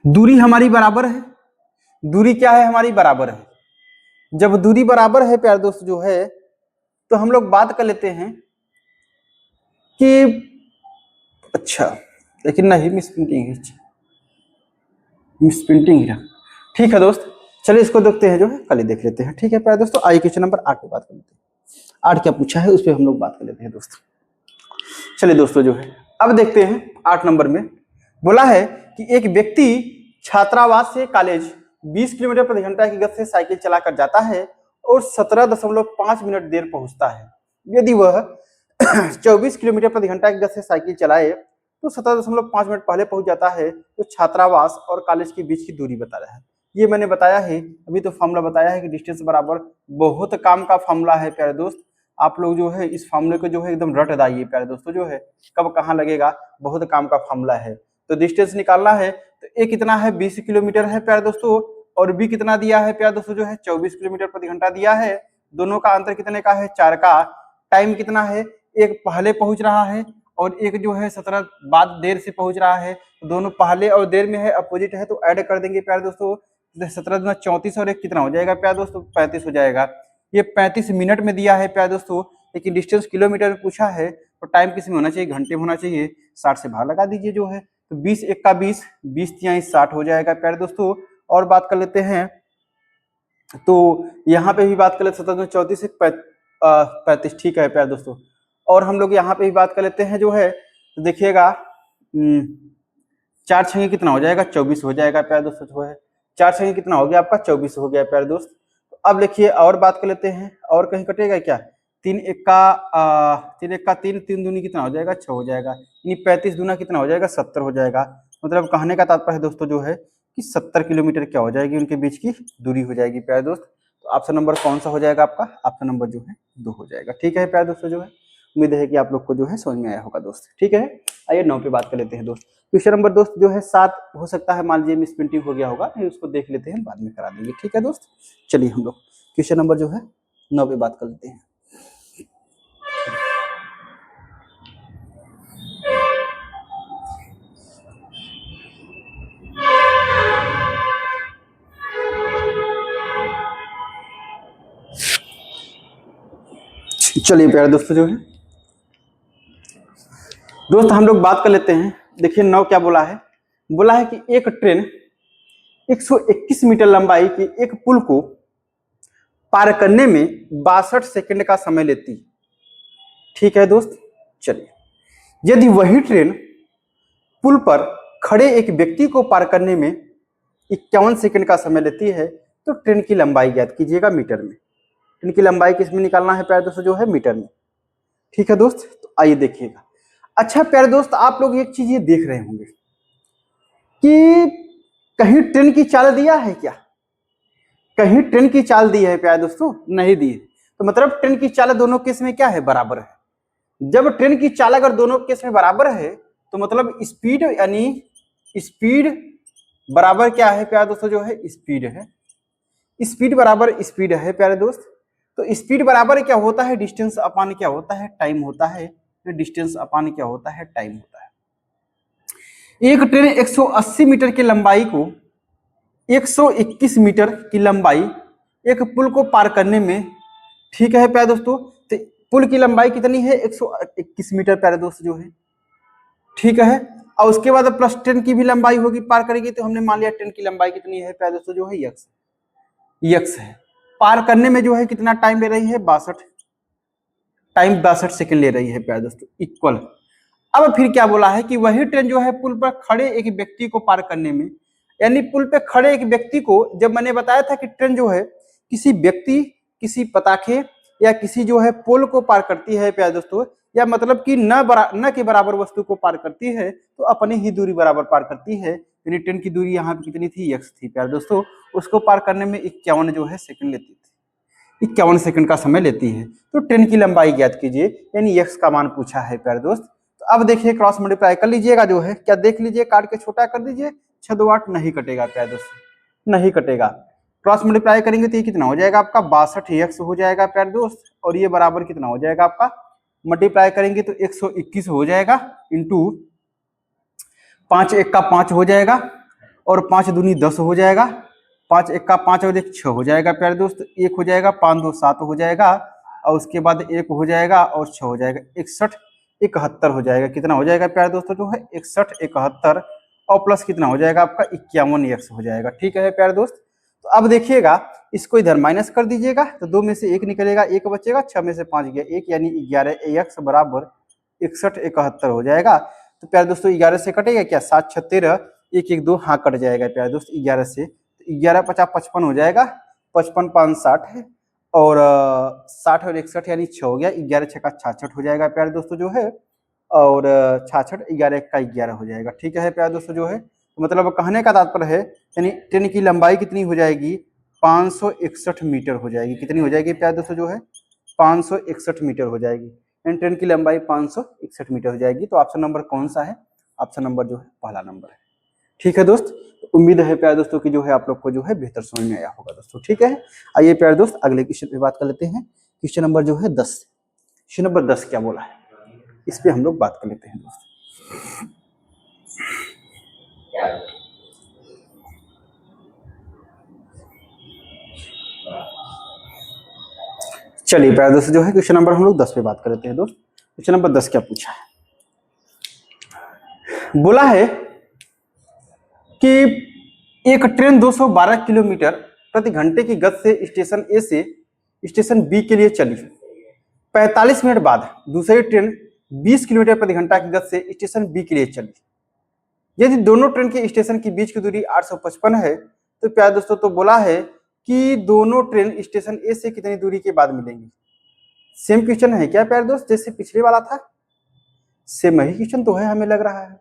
दूरी हमारी बराबर है। दूरी क्या है हमारी? बराबर है। जब दूरी बराबर है प्यारे दोस्त जो है, तो हम लोग बात कर लेते हैं कि अच्छा, लेकिन नहीं, मिस प्रिंटिंग ही रहा। ठीक है दोस्त, चलिए इसको देखते हैं, जो है कल ही देख लेते हैं। ठीक है प्यारे दोस्तों, आइए क्वेश्चन नंबर 8 पे बात कर लेते हैं। 8 क्या पूछा है उस पर हम लोग बात कर लेते हैं दोस्त। चलिए दोस्तों जो है, अब देखते हैं 8 नंबर में बोला है कि एक व्यक्ति छात्रावास से कॉलेज 20 किलोमीटर प्रति घंटा की गति से साइकिल चलाकर जाता है और 17.5 मिनट देर पहुंचता है। यदि वह 24 किलोमीटर प्रति घंटा की गति से साइकिल चलाए तो 17.5 मिनट पहले पहुंच जाता है। तो छात्रावास और कॉलेज के बीच की दूरी बता रहा है। ये मैंने बताया है, अभी तो फॉर्मूला बताया है कि डिस्टेंस बराबर बहुत काम का फॉर्मूला है प्यारे दोस्त। आप लोग जो है इस फॉर्मूले को जो है एकदम रट दाइए प्यारे दोस्तों, जो है कब कहाँ लगेगा, बहुत काम का फॉर्मूला है। तो डिस्टेंस निकालना है तो ए कितना है, 20 किलोमीटर है प्यारे दोस्तों, और बी कितना दिया है प्यारे दोस्तों, जो है 24 किलोमीटर प्रति घंटा दिया है। दोनों का अंतर कितने का है, 4 का। टाइम कितना है, एक पहले पहुंच रहा है और एक जो है 17 बाद देर से पहुंच रहा है। दोनों पहले और देर में है, अपोजिट है, तो ऐड कर देंगे प्यारे दोस्तों। 17 दूना 34 और एक कितना हो जाएगा प्यारे दोस्तों, 35 हो जाएगा। ये 35 मिनट में दिया है प्यारे दोस्तों, लेकिन डिस्टेंस किलोमीटर में पूछा है तो टाइम किस में होना चाहिए, घंटे में होना चाहिए। 60 से भाग लगा दीजिए जो है, तो 20 एक का 20, 20 तिहाई 60 हो जाएगा प्यारे दोस्तों। और बात कर लेते हैं, तो यहाँ पे भी बात कर लेते 17 34 से 35, ठीक है प्यारे दोस्तों। और हम लोग यहाँ पे भी बात कर लेते हैं जो है, तो देखिएगा 4 छंगे कितना हो जाएगा, 24 हो जाएगा प्यारे दोस्तों। जो है 4 छंगे कितना हो गया आपका, 24 हो गया प्यारे दोस्त। तो अब लिखिए और बात कर लेते हैं, और कहीं कटेगा क्या, 3 एक का 3, 3 दूनी कितना हो जाएगा, 6 हो जाएगा। यानी 35 दूना कितना हो जाएगा, 70 हो जाएगा। मतलब कहने का तात्पर्य दोस्तों जो है कि 70 किलोमीटर क्या हो जाएगी, उनके बीच की दूरी हो जाएगी प्यारे दोस्त। तो ऑप्शन नंबर कौन सा हो जाएगा आपका, ऑप्शन नंबर जो है 2 हो जाएगा। ठीक है प्यारे दोस्तों, जो है उम्मीद है कि आप लोग को जो है समझ में आया होगा दोस्त। ठीक है, आइए 9 पे बात कर लेते हैं दोस्त। क्वेश्चन नंबर दोस्त जो है 7 हो सकता है, मान लीजिए मिस प्रिंटिंग हो गया होगा, नहीं उसको देख लेते हैं, बाद में करा देंगे। ठीक है दोस्त, चलिए हम लोग क्वेश्चन नंबर जो है 9 पे बात कर लेते हैं। चलिए प्यारे दोस्तों जो है, दोस्त हम लोग बात कर लेते हैं। देखिए 9 क्या बोला है, बोला है कि एक ट्रेन 121 मीटर लंबाई के एक पुल को पार करने में 62 सेकंड का समय लेती। ठीक है दोस्त, चलिए यदि वही ट्रेन पुल पर खड़े एक व्यक्ति को पार करने में 51 सेकंड का समय लेती है, तो ट्रेन की लंबाई ज्ञात कीजिएगा मीटर में। ट्रेन की लंबाई किस में निकालना है प्यारे दोस्तों, जो है मीटर में। ठीक है दोस्त, तो आइए देखिएगा। अच्छा प्यारे दोस्त, आप लोग एक चीज ये देख रहे होंगे कि कहीं ट्रेन की चाल दिया है क्या, कहीं ट्रेन की चाल दी है प्यारे दोस्तों, नहीं दी है। तो मतलब ट्रेन की चाल दोनों केस में क्या है, बराबर है। जब ट्रेन की चाल अगर दोनों केस में बराबर है, तो मतलब स्पीड, यानी स्पीड बराबर क्या है प्यारे दोस्तों, जो है स्पीड है। स्पीड बराबर स्पीड है प्यारे दोस्त। तो स्पीड बराबर क्या होता है, डिस्टेंस अपान क्या होता है, टाइम होता है। डिस्टेंस अपान क्या होता है, टाइम होता है। एक ट्रेन 180 मीटर की लंबाई को 121 मीटर की लंबाई एक पुल को पार करने में, ठीक है प्यारे दोस्तों, तो पुल की लंबाई कितनी है, 121 मीटर प्यारे दोस्त जो है। ठीक है, और उसके बाद प्लस ट्रेन की भी लंबाई होगी, पार करेगी, तो हमने मान लिया ट्रेन की लंबाई कितनी है प्यारे दोस्तों, जो है यक्स है। पार करने में जो है कितना टाइम ले रही है, 62 टाइम 62 सेकंड ले रही है प्यारे दोस्तों, इक्वल। अब फिर क्या बोला है कि वही ट्रेन जो है पुल पर खड़े एक व्यक्ति को पार करने में, यानी पुल पे खड़े एक व्यक्ति को, जब मैंने बताया था कि ट्रेन जो है किसी व्यक्ति, किसी पताखे या किसी जो है पोल को पार करती है प्यारे दोस्तों, या मतलब कि न के बराबर वस्तु को पार करती है, तो अपनी ही दूरी बराबर पार करती है। यानी ट्रेन की दूरी यहाँ पे कितनी थी, यक्स थी प्यारे दोस्तों। उसको पार करने में 51 जो है सेकंड लेती थी, 51 सेकंड का समय लेती है। तो ट्रेन की लंबाई ज्ञात कीजिए, यानी यक्स का मान पूछा है प्यारे दोस्त। तो अब देखिए क्रॉस मल्टीप्लाई कर लीजिएगा, जो है क्या देख लीजिए, काट के छोटा कर दीजिए, 6 2 8 नहीं कटेगा प्यारे दोस्त, नहीं कटेगा। क्रॉस मल्टीप्लाई करेंगे तो ये कितना हो जाएगा आपका, 62 एक्स हो जाएगा प्यारे दोस्त, और ये बराबर कितना हो जाएगा आपका, मल्टीप्लाई करेंगे तो 121 हो जाएगा इंटू 5 एक का 5 हो जाएगा और 5 दूनी 10 हो जाएगा। 5 एक का 5 और 1 6 हो जाएगा प्यारे दोस्त। 1 हो जाएगा, 5 2 7 हो जाएगा और उसके बाद 1 हो जाएगा और 6 हो जाएगा। 61 71 हो जाएगा। कितना हो जाएगा प्यारे दोस्तों जो है 61 71 और प्लस कितना हो जाएगा आपका 51x हो जाएगा। ठीक है प्यारे दोस्त। तो अब देखिएगा इसको इधर माइनस कर दीजिएगा तो 2 में से 1 निकलेगा, 1 बचेगा, 6 में से 5 गया 1 यानी 11 बराबर 61 71 हो जाएगा। तो प्यारे दोस्तों 11 से कटेगा क्या, 7 6 13 1 1 2 हाँ कट जाएगा प्यारे दोस्त 11 से। 11 50 55 हो जाएगा, 55 5 60 है और 60 और 61 यानी 6 हो गया। 11 6 का 66 हो जाएगा प्यारे दोस्तों जो है और 66 11 1 का 11 हो जाएगा। ठीक है प्यारे दोस्तों जो है। तो मतलब कहने का तात्पर्य है यानी ट्रेन की लंबाई कितनी हो जाएगी 561 मीटर हो जाएगी। कितनी हो जाएगी प्यारे दोस्तों जो है 561 मीटर हो जाएगी। ट्रेन की लंबाई 561 मीटर हो जाएगी। तो ऑप्शन नंबर कौन सा है, ऑप्शन नंबर जो है पहला नंबर है। ठीक है दोस्त, तो उम्मीद है प्यारे दोस्तों की जो है आप लोग को जो है बेहतर समझ में आया होगा दोस्तों। ठीक है, आइए प्यारे दोस्त अगले क्वेश्चन पे बात कर लेते हैं। क्वेश्चन नंबर जो है 10, क्वेश्चन नंबर 10 क्या बोला है इस पे हम लोग बात कर लेते हैं दोस्त। चलिए प्यारे दोस्त जो है क्वेश्चन नंबर हम लोग 10 पे बात कर लेते हैं दोस्त। क्वेश्चन नंबर 10 क्या पूछा है, बोला है कि एक ट्रेन 212 किलोमीटर प्रति घंटे की गति से स्टेशन ए से स्टेशन बी के लिए चली। 45 मिनट बाद दूसरी ट्रेन 20 किलोमीटर प्रति घंटा की गति से स्टेशन बी के लिए चली। यदि दोनों ट्रेन के स्टेशन के बीच की दूरी 855 है तो प्यारे दोस्तों तो बोला है कि दोनों ट्रेन स्टेशन ए से कितनी दूरी के बाद मिलेंगी। सेम क्वेश्चन है क्या प्यारे दोस्त जैसे पिछले वाला था, सेम ही क्वेश्चन तो है हमें लग रहा है।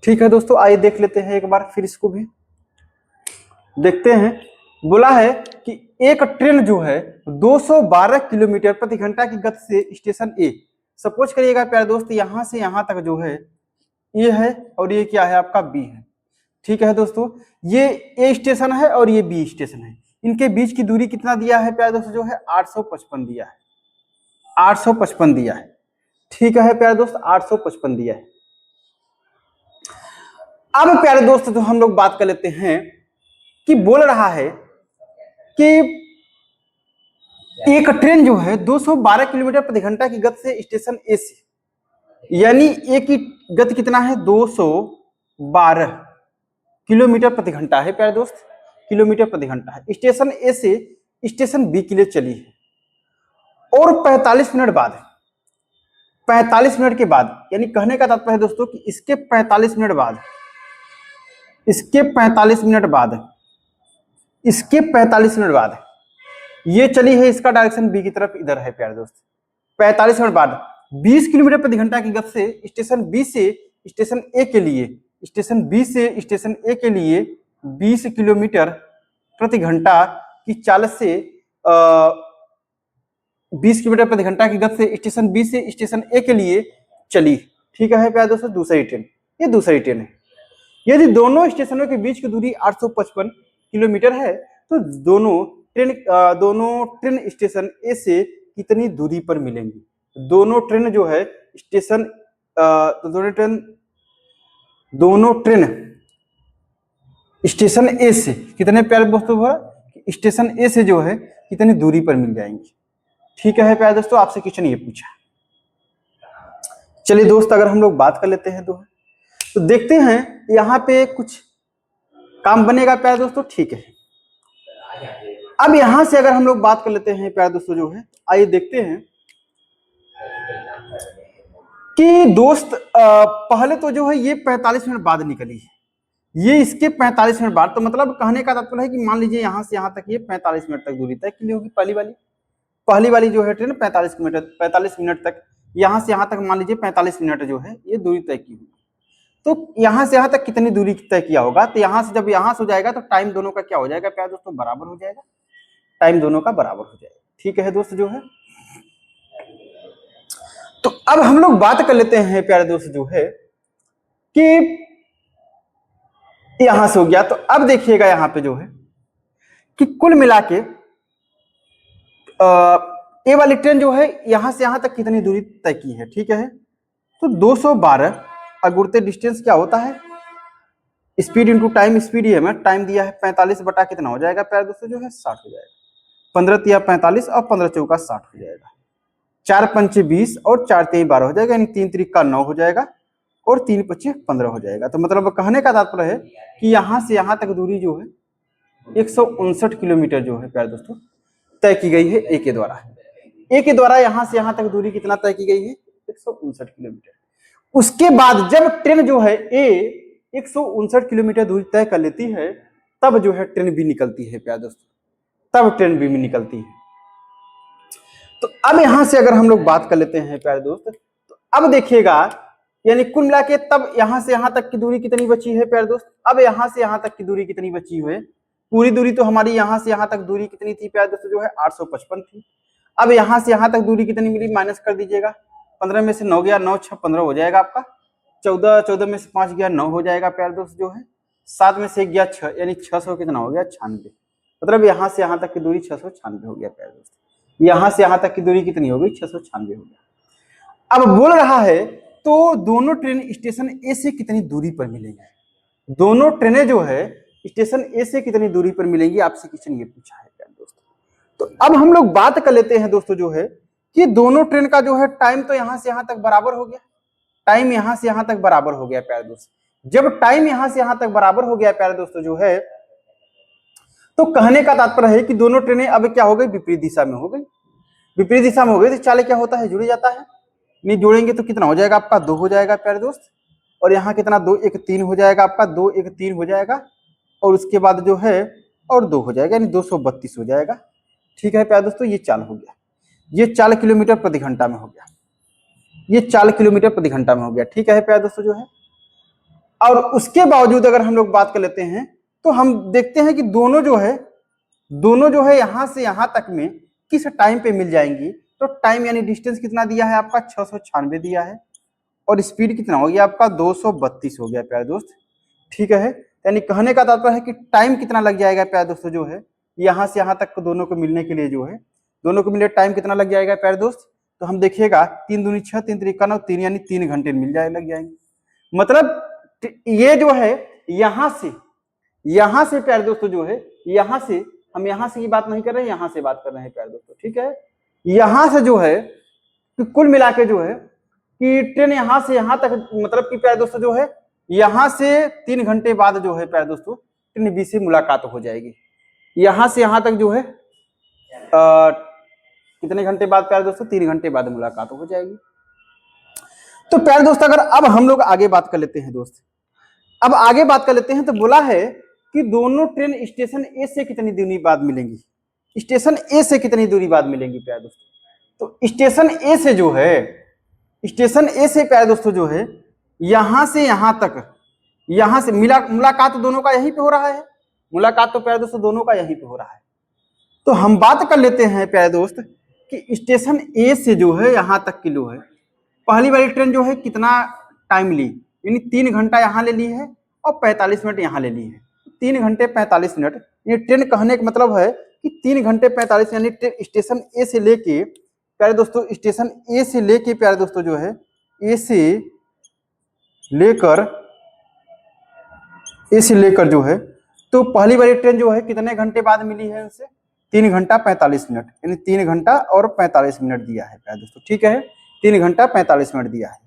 ठीक है दोस्तों, आइए देख लेते हैं एक बार फिर इसको भी देखते हैं। बोला है कि एक ट्रेन जो है 212 किलोमीटर प्रति घंटा की गति से स्टेशन ए, सपोज करिएगा प्यारे दोस्त यहां से यहां तक जो है ए है और ये क्या है आपका बी है। ठीक है दोस्तों, ये ए स्टेशन है और ये बी स्टेशन है। इनके बीच की दूरी कितना दिया है प्यारे दोस्तों जो है 855 दिया है, 855 दिया है। ठीक है प्यारे दोस्त 855 दिया है। अब प्यारे दोस्त जो हम लोग बात कर लेते हैं कि बोल रहा है कि एक ट्रेन जो है 212 किलोमीटर प्रति घंटा की गति से स्टेशन ए से, यानी ए की गति कितना है 212 किलोमीटर प्रति घंटा है प्यारे दोस्त, किलोमीटर प्रति घंटा है। स्टेशन ए से स्टेशन बी के लिए चली है और 45 मिनट बाद, 45 मिनट के बाद, यानी कहने का तात्पर्य है दोस्तों कि इसके 45 मिनट बाद, इसके 45 मिनट बाद, इसके 45 मिनट बाद ये चली है, इसका डायरेक्शन बी की तरफ इधर है प्यारे दोस्त। 45 मिनट बाद 20 किलोमीटर प्रति घंटा की गति से स्टेशन बी से स्टेशन ए के लिए, स्टेशन बी से स्टेशन ए के लिए 20 किलोमीटर प्रति घंटा की चाल से 20 किलोमीटर प्रति घंटा की गति से स्टेशन बी से स्टेशन ए के लिए चली। ठीक है प्यारे दोस्तों, दूसरी ट्रेन, ये दूसरी ट्रेन है। यदि दोनों स्टेशनों के बीच की दूरी 855 किलोमीटर है तो दोनों ट्रेन स्टेशन ए से कितनी दूरी पर मिलेंगी। दोनों ट्रेन जो है स्टेशन दोनों ट्रेन स्टेशन ए से कितने प्यारे दोस्तों स्टेशन ए से जो है कितनी दूरी पर मिल जाएंगी। ठीक है प्यारे दोस्तों, आपसे क्वेश्चन ये पूछा। चलिए दोस्त अगर हम लोग बात कर लेते हैं तो देखते हैं यहाँ पे कुछ काम बनेगा प्यारे दोस्तों। ठीक है, अब यहां से अगर हम लोग बात कर लेते हैं प्यारे दोस्तों जो है, आइए देखते हैं कि दोस्त पहले तो जो है ये 45 मिनट बाद निकली है, ये इसके 45 मिनट बाद, तो मतलब कहने का तात्पर्य है कि मान लीजिए यहां से यहां तक ये 45 मिनट तक दूरी तय की होगी। पहली वाली जो है ट्रेन 45 मिनट तक, यहां से यहां तक मान लीजिए 45 मिनट जो है ये दूरी तय की होगी। तो यहां से यहां तक कितनी दूरी तय किया होगा, तो यहां से जब यहां से हो जाएगा तो टाइम दोनों का क्या हो जाएगा प्यारे दोस्तों, बराबर हो जाएगा, टाइम दोनों का बराबर हो जाएगा। ठीक है दोस्त जो है, तो अब हम लोग बात कर लेते हैं प्यारे दोस्त जो है कि यहां से हो गया। तो अब देखिएगा यहां पे जो है कि कुल मिला के ए वाली ट्रेन जो है यहां से यहां तक कितनी दूरी तय की है। ठीक है, तो 212 अगुड़ते डिस्टेंस क्या होता है, स्पीड इंटू टाइम, स्पीड ही हमें टाइम दिया है 45 बटा कितना हो जाएगा प्यारे दोस्तों जो है 60 हो जाएगा। 15 तिया 45 और 15 चौका 60 हो जाएगा। 4 पंचे 20 और 4 तिया 12 हो जाएगा, यानी 3 त्रिका 9 हो जाएगा और 3 पच्चे 15 हो जाएगा। तो मतलब कहने का तात्पर्य है कि यहाँ से यहाँ तक दूरी जो है 159 किलोमीटर जो है प्यारे दोस्तों तय की गई है ए के द्वारा। ए के द्वारा यहाँ से यहाँ तक दूरी कितना तय की गई है, 159 किलोमीटर। उसके बाद जब ट्रेन जो है ए 159 किलोमीटर दूरी तय कर लेती है तब जो है ट्रेन भी निकलती है प्यारे दोस्तों, तब ट्रेन भी निकलती है। तो अब यहां से अगर हम लोग बात कर लेते हैं प्यारे दोस्त, तो अब देखिएगा यानी कुल मिला के तब यहां से यहां तक की दूरी कितनी बची है प्यारे दोस्त। अब यहां से यहां तक की दूरी कितनी बची है, पूरी दूरी तो हमारी यहां से यहां तक दूरी कितनी थी प्यारे दोस्तों जो है 855 थी। अब यहां से यहां तक दूरी कितनी मिली, माइनस कर दीजिएगा, 15 में से 9 गया, 9 6 15 हो जाएगा आपका, 14 में से 5 गया 9 हो जाएगा प्यारे दोस्त जो है, 7 में से 1 गया 6, यानी 600 कितना हो गया 96। मतलब यहां से यहां तक की दूरी 696 हो गया प्यारे दोस्त। यहां से यहां तक की दूरी कितनी हो गई, 696 हो गया। अब बोल रहा है तो दोनों ट्रेन स्टेशन ए से कितनी दूरी पर मिलेंगे, दोनों ट्रेनें जो है स्टेशन ए से कितनी दूरी पर मिलेंगी, आपसे क्वेश्चन ये पूछा है प्यारे दोस्त। तो अब हम लोग बात कर लेते हैं दोस्तों जो है कि दोनों ट्रेन का जो है टाइम तो यहां से यहां तक बराबर हो गया, टाइम यहां से यहां तक बराबर हो गया प्यारे दोस्त। जब टाइम यहां से यहां तक बराबर हो गया प्यारे दोस्तों जो है, तो कहने का तात्पर्य है कि दोनों ट्रेनें अब क्या हो गई, विपरीत दिशा में हो गई। विपरीत दिशा में हो गई तो चाले क्या होता है, जुड़ जाता है, नहीं जोड़ेंगे तो कितना हो जाएगा आपका 2 हो जाएगा प्यारे दोस्त, और यहाँ कितना 2 1 3 हो जाएगा आपका, 2 1 3 हो जाएगा, और उसके बाद जो है और 2 हो जाएगा, यानी 232 हो जाएगा। ठीक है प्यारे दोस्तों, ये चाल हो गया, ये 4 किलोमीटर प्रति घंटा में हो गया, ये 4 किलोमीटर प्रति घंटा में हो गया। ठीक है प्यारे दोस्तों जो है, और उसके बावजूद अगर हम लोग बात कर लेते हैं तो हम देखते हैं कि दोनों जो है यहां से यहां तक में किस टाइम पे मिल जाएंगी। तो टाइम यानी डिस्टेंस कितना दिया है आपका 696 दिया है, और स्पीड कितना हो गया आपका 232 हो गया प्यारे दोस्त। ठीक है, यानी कहने का तात्पर्य है कि टाइम कितना लग जाएगा प्यारे दोस्तों जो है यहां से यहां तक दोनों को मिलने के लिए, जो है दोनों को मिले टाइम कितना लग जाएगा प्यारे दोस्त। तो हम देखिएगा 3 दूनी 6 3 त्रिका 9 3, यानी 3 घंटे मिल जाए लग जाएंगे। मतलब ये जो है यहां से प्यारे दोस्तों जो है यहां से, हम यहां से की बात नहीं कर रहे हैं, यहां से बात कर रहे हैं प्यारे दोस्तों। ठीक है, यहां से जो है कि कुल मिला के जो है कि ट्रेन यहां से यहां तक, मतलब कि प्यारे दोस्तों जो है यहां से 3 घंटे बाद जो है प्यारे दोस्तों ट्रेन बी से मुलाकात हो जाएगी। यहां से यहां तक जो है कितने घंटे बाद प्यारे दोस्तों, 3 घंटे बाद मुलाकात हो जाएगी। तो प्यारे दोस्त अगर अब हम लोग आगे बात कर लेते हैं दोस्त, अब आगे बात कर लेते हैं, तो बोला है कि दोनों ट्रेन स्टेशन ए से कितनी दूरी बाद मिलेंगी, स्टेशन ए से कितनी दूरी बाद मिलेंगी प्यारे दोस्तों। तो स्टेशन ए से जो है, स्टेशन ए से प्यारे दोस्तों जो है यहां से यहां तक, यहां से मुलाकात दोनों का यहीं पे हो रहा है, मुलाकात तो प्यारे दोस्तों दोनों का यहीं पे हो रहा है। तो हम बात कर लेते हैं प्यारे दोस्त कि स्टेशन ए से जो है यहां तक की जो है पहली वाली ट्रेन जो है कितना टाइम ली, यानी 3 घंटा यहाँ ले ली है और 45 मिनट यहाँ ले ली है। 3 घंटे 45 मिनट, ये ट्रेन कहने का मतलब है कि 3 घंटे 45, यानी स्टेशन ए से लेके प्यारे दोस्तों, स्टेशन ए से लेके प्यारे दोस्तों जो है ए से लेकर जो है, तो पहली वाली ट्रेन जो है कितने घंटे बाद मिली है उनसे, 3 घंटा 45 मिनट, यानी 3 घंटा और 45 मिनट दिया है प्यारे दोस्तों। ठीक है, 3 घंटा 45 मिनट दिया है।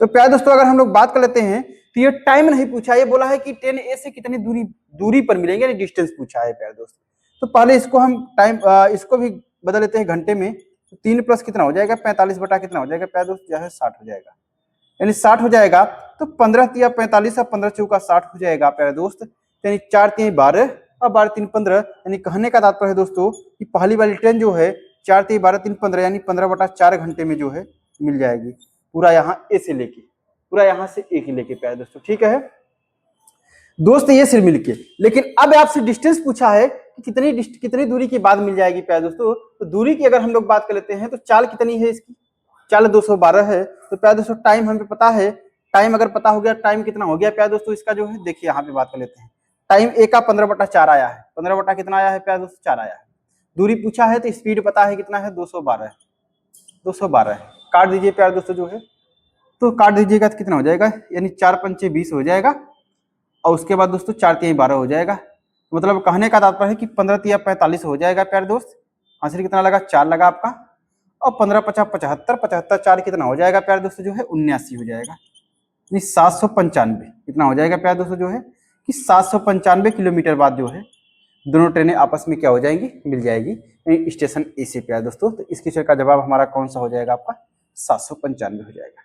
तो प्यारे दोस्तों अगर हम लोग बात कर लेते हैं तो ये टाइम नहीं पूछा, ये बोला है कि ट्रेन ए से कितनी दूरी पर मिलेंगे, यानी डिस्टेंस पूछा है प्यारे दोस्त। तो पहले इसको हम टाइम इसको भी बदल लेते हैं घंटे में, तो 3 प्लस कितना हो जाएगा 45 बटा कितना हो जाएगा प्यारे दोस्त, जो है 60 हो जाएगा, यानी 60 हो जाएगा। तो 15 तिया 45 और 15 चौका 60 हो जाएगा प्यारे दोस्त, यानी 4 3 12 और 12 3 15, यानी कहने का तात्पर्य है दोस्तों कि पहली वाली ट्रेन जो है 4 3 12 3 15, यानी 15 बटा 4 घंटे में जो है मिल जाएगी, पूरा यहाँ ए से लेके, पूरा यहाँ से ए की लेके प्यारे दोस्तों। ठीक है दोस्त, ये सिर्फ मिलके, लेकिन अब आपसे डिस्टेंस पूछा है कि कितनी दूरी के बाद मिल जाएगी प्यारे दोस्तों। तो दूरी की अगर हम लोग बात कर लेते हैं तो चाल कितनी है इसकी, चाल 212 है। तो प्यारे दोस्तों टाइम हमें पता है, टाइम अगर पता हो गया, टाइम कितना हो गया प्यारे दोस्तों इसका जो है, देखिए यहाँ पे बात कर लेते हैं। टाइम ए का 15 बटा 4 आया है, 15 बटा कितना आया है प्यारे दोस्तों 4 आया है। दूरी पूछा है तो स्पीड पता है कितना है 212 है, 212 है, काट दीजिए प्यारे दोस्तों जो है तो काट दीजिएगा तो कितना हो जाएगा, यानी 4 पंचे 20 हो जाएगा, और उसके बाद दोस्तों 4 तिहाई 12 हो जाएगा। मतलब कहने का तात्पर्य है कि 15 तिया 45 हो जाएगा प्यारे दोस्त। हासिल कितना लगा, 4 लगा आपका, और 15 50 75, 75 4 कितना हो जाएगा प्यारे दोस्तों, जो है 79 हो जाएगा। 795 कितना हो जाएगा प्यारे दोस्तों, जो है कि 795 किलोमीटर बाद जो है दोनों ट्रेनें आपस में क्या हो जाएंगी, मिल जाएगी स्टेशन ए से प्यारे दोस्तों। तो इस क्वेश्चन का जवाब हमारा कौन सा हो जाएगा, आपका 795 हो जाएगा।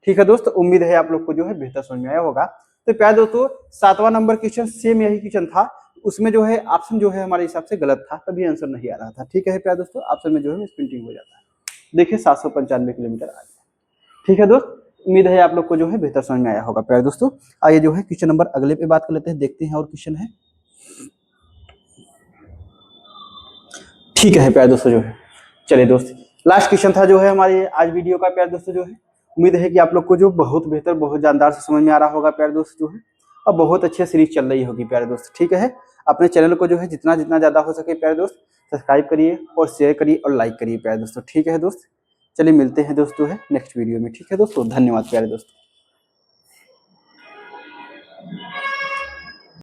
ठीक है दोस्तों, उम्मीद है आप लोग को जो है बेहतर समझ में आया होगा। तो प्यारे दोस्तों 7वां नंबर क्वेश्चन सेम यही क्वेश्चन था, उसमें जो है ऑप्शन जो है हमारे हिसाब से गलत था, तभी आंसर नहीं आ रहा था। ठीक है प्यारे दोस्तों, ऑप्शन में जो है प्रिंटिंग हो जाता है। देखिए 795 किलोमीटर आ गया। ठीक है दोस्त, उम्मीद है आप लोग को जो है बेहतर समझ में आया होगा प्यारे दोस्तों। आइए जो है क्वेश्चन नंबर अगले पे बात कर लेते हैं, देखते हैं और क्वेश्चन है। ठीक है प्यारे दोस्तों, जो है चलिए दोस्त लास्ट क्वेश्चन था जो है हमारे आज वीडियो का प्यारे दोस्तों। जो है उम्मीद है कि आप लोग को जो बहुत बेहतर बहुत जानदार से समझ में आ रहा होगा प्यारे दोस्त, जो है और बहुत अच्छी सीरीज चल रही होगी प्यारे दोस्त। ठीक है, अपने चैनल को जो है जितना जितना ज्यादा हो सके प्यारे दोस्त सब्सक्राइब करिए और शेयर करिए और लाइक करिए प्यारे दोस्तों। ठीक है दोस्त, चलिए मिलते हैं दोस्तों है नेक्स्ट वीडियो में। ठीक है दोस्तों, धन्यवाद प्यारे दोस्तों।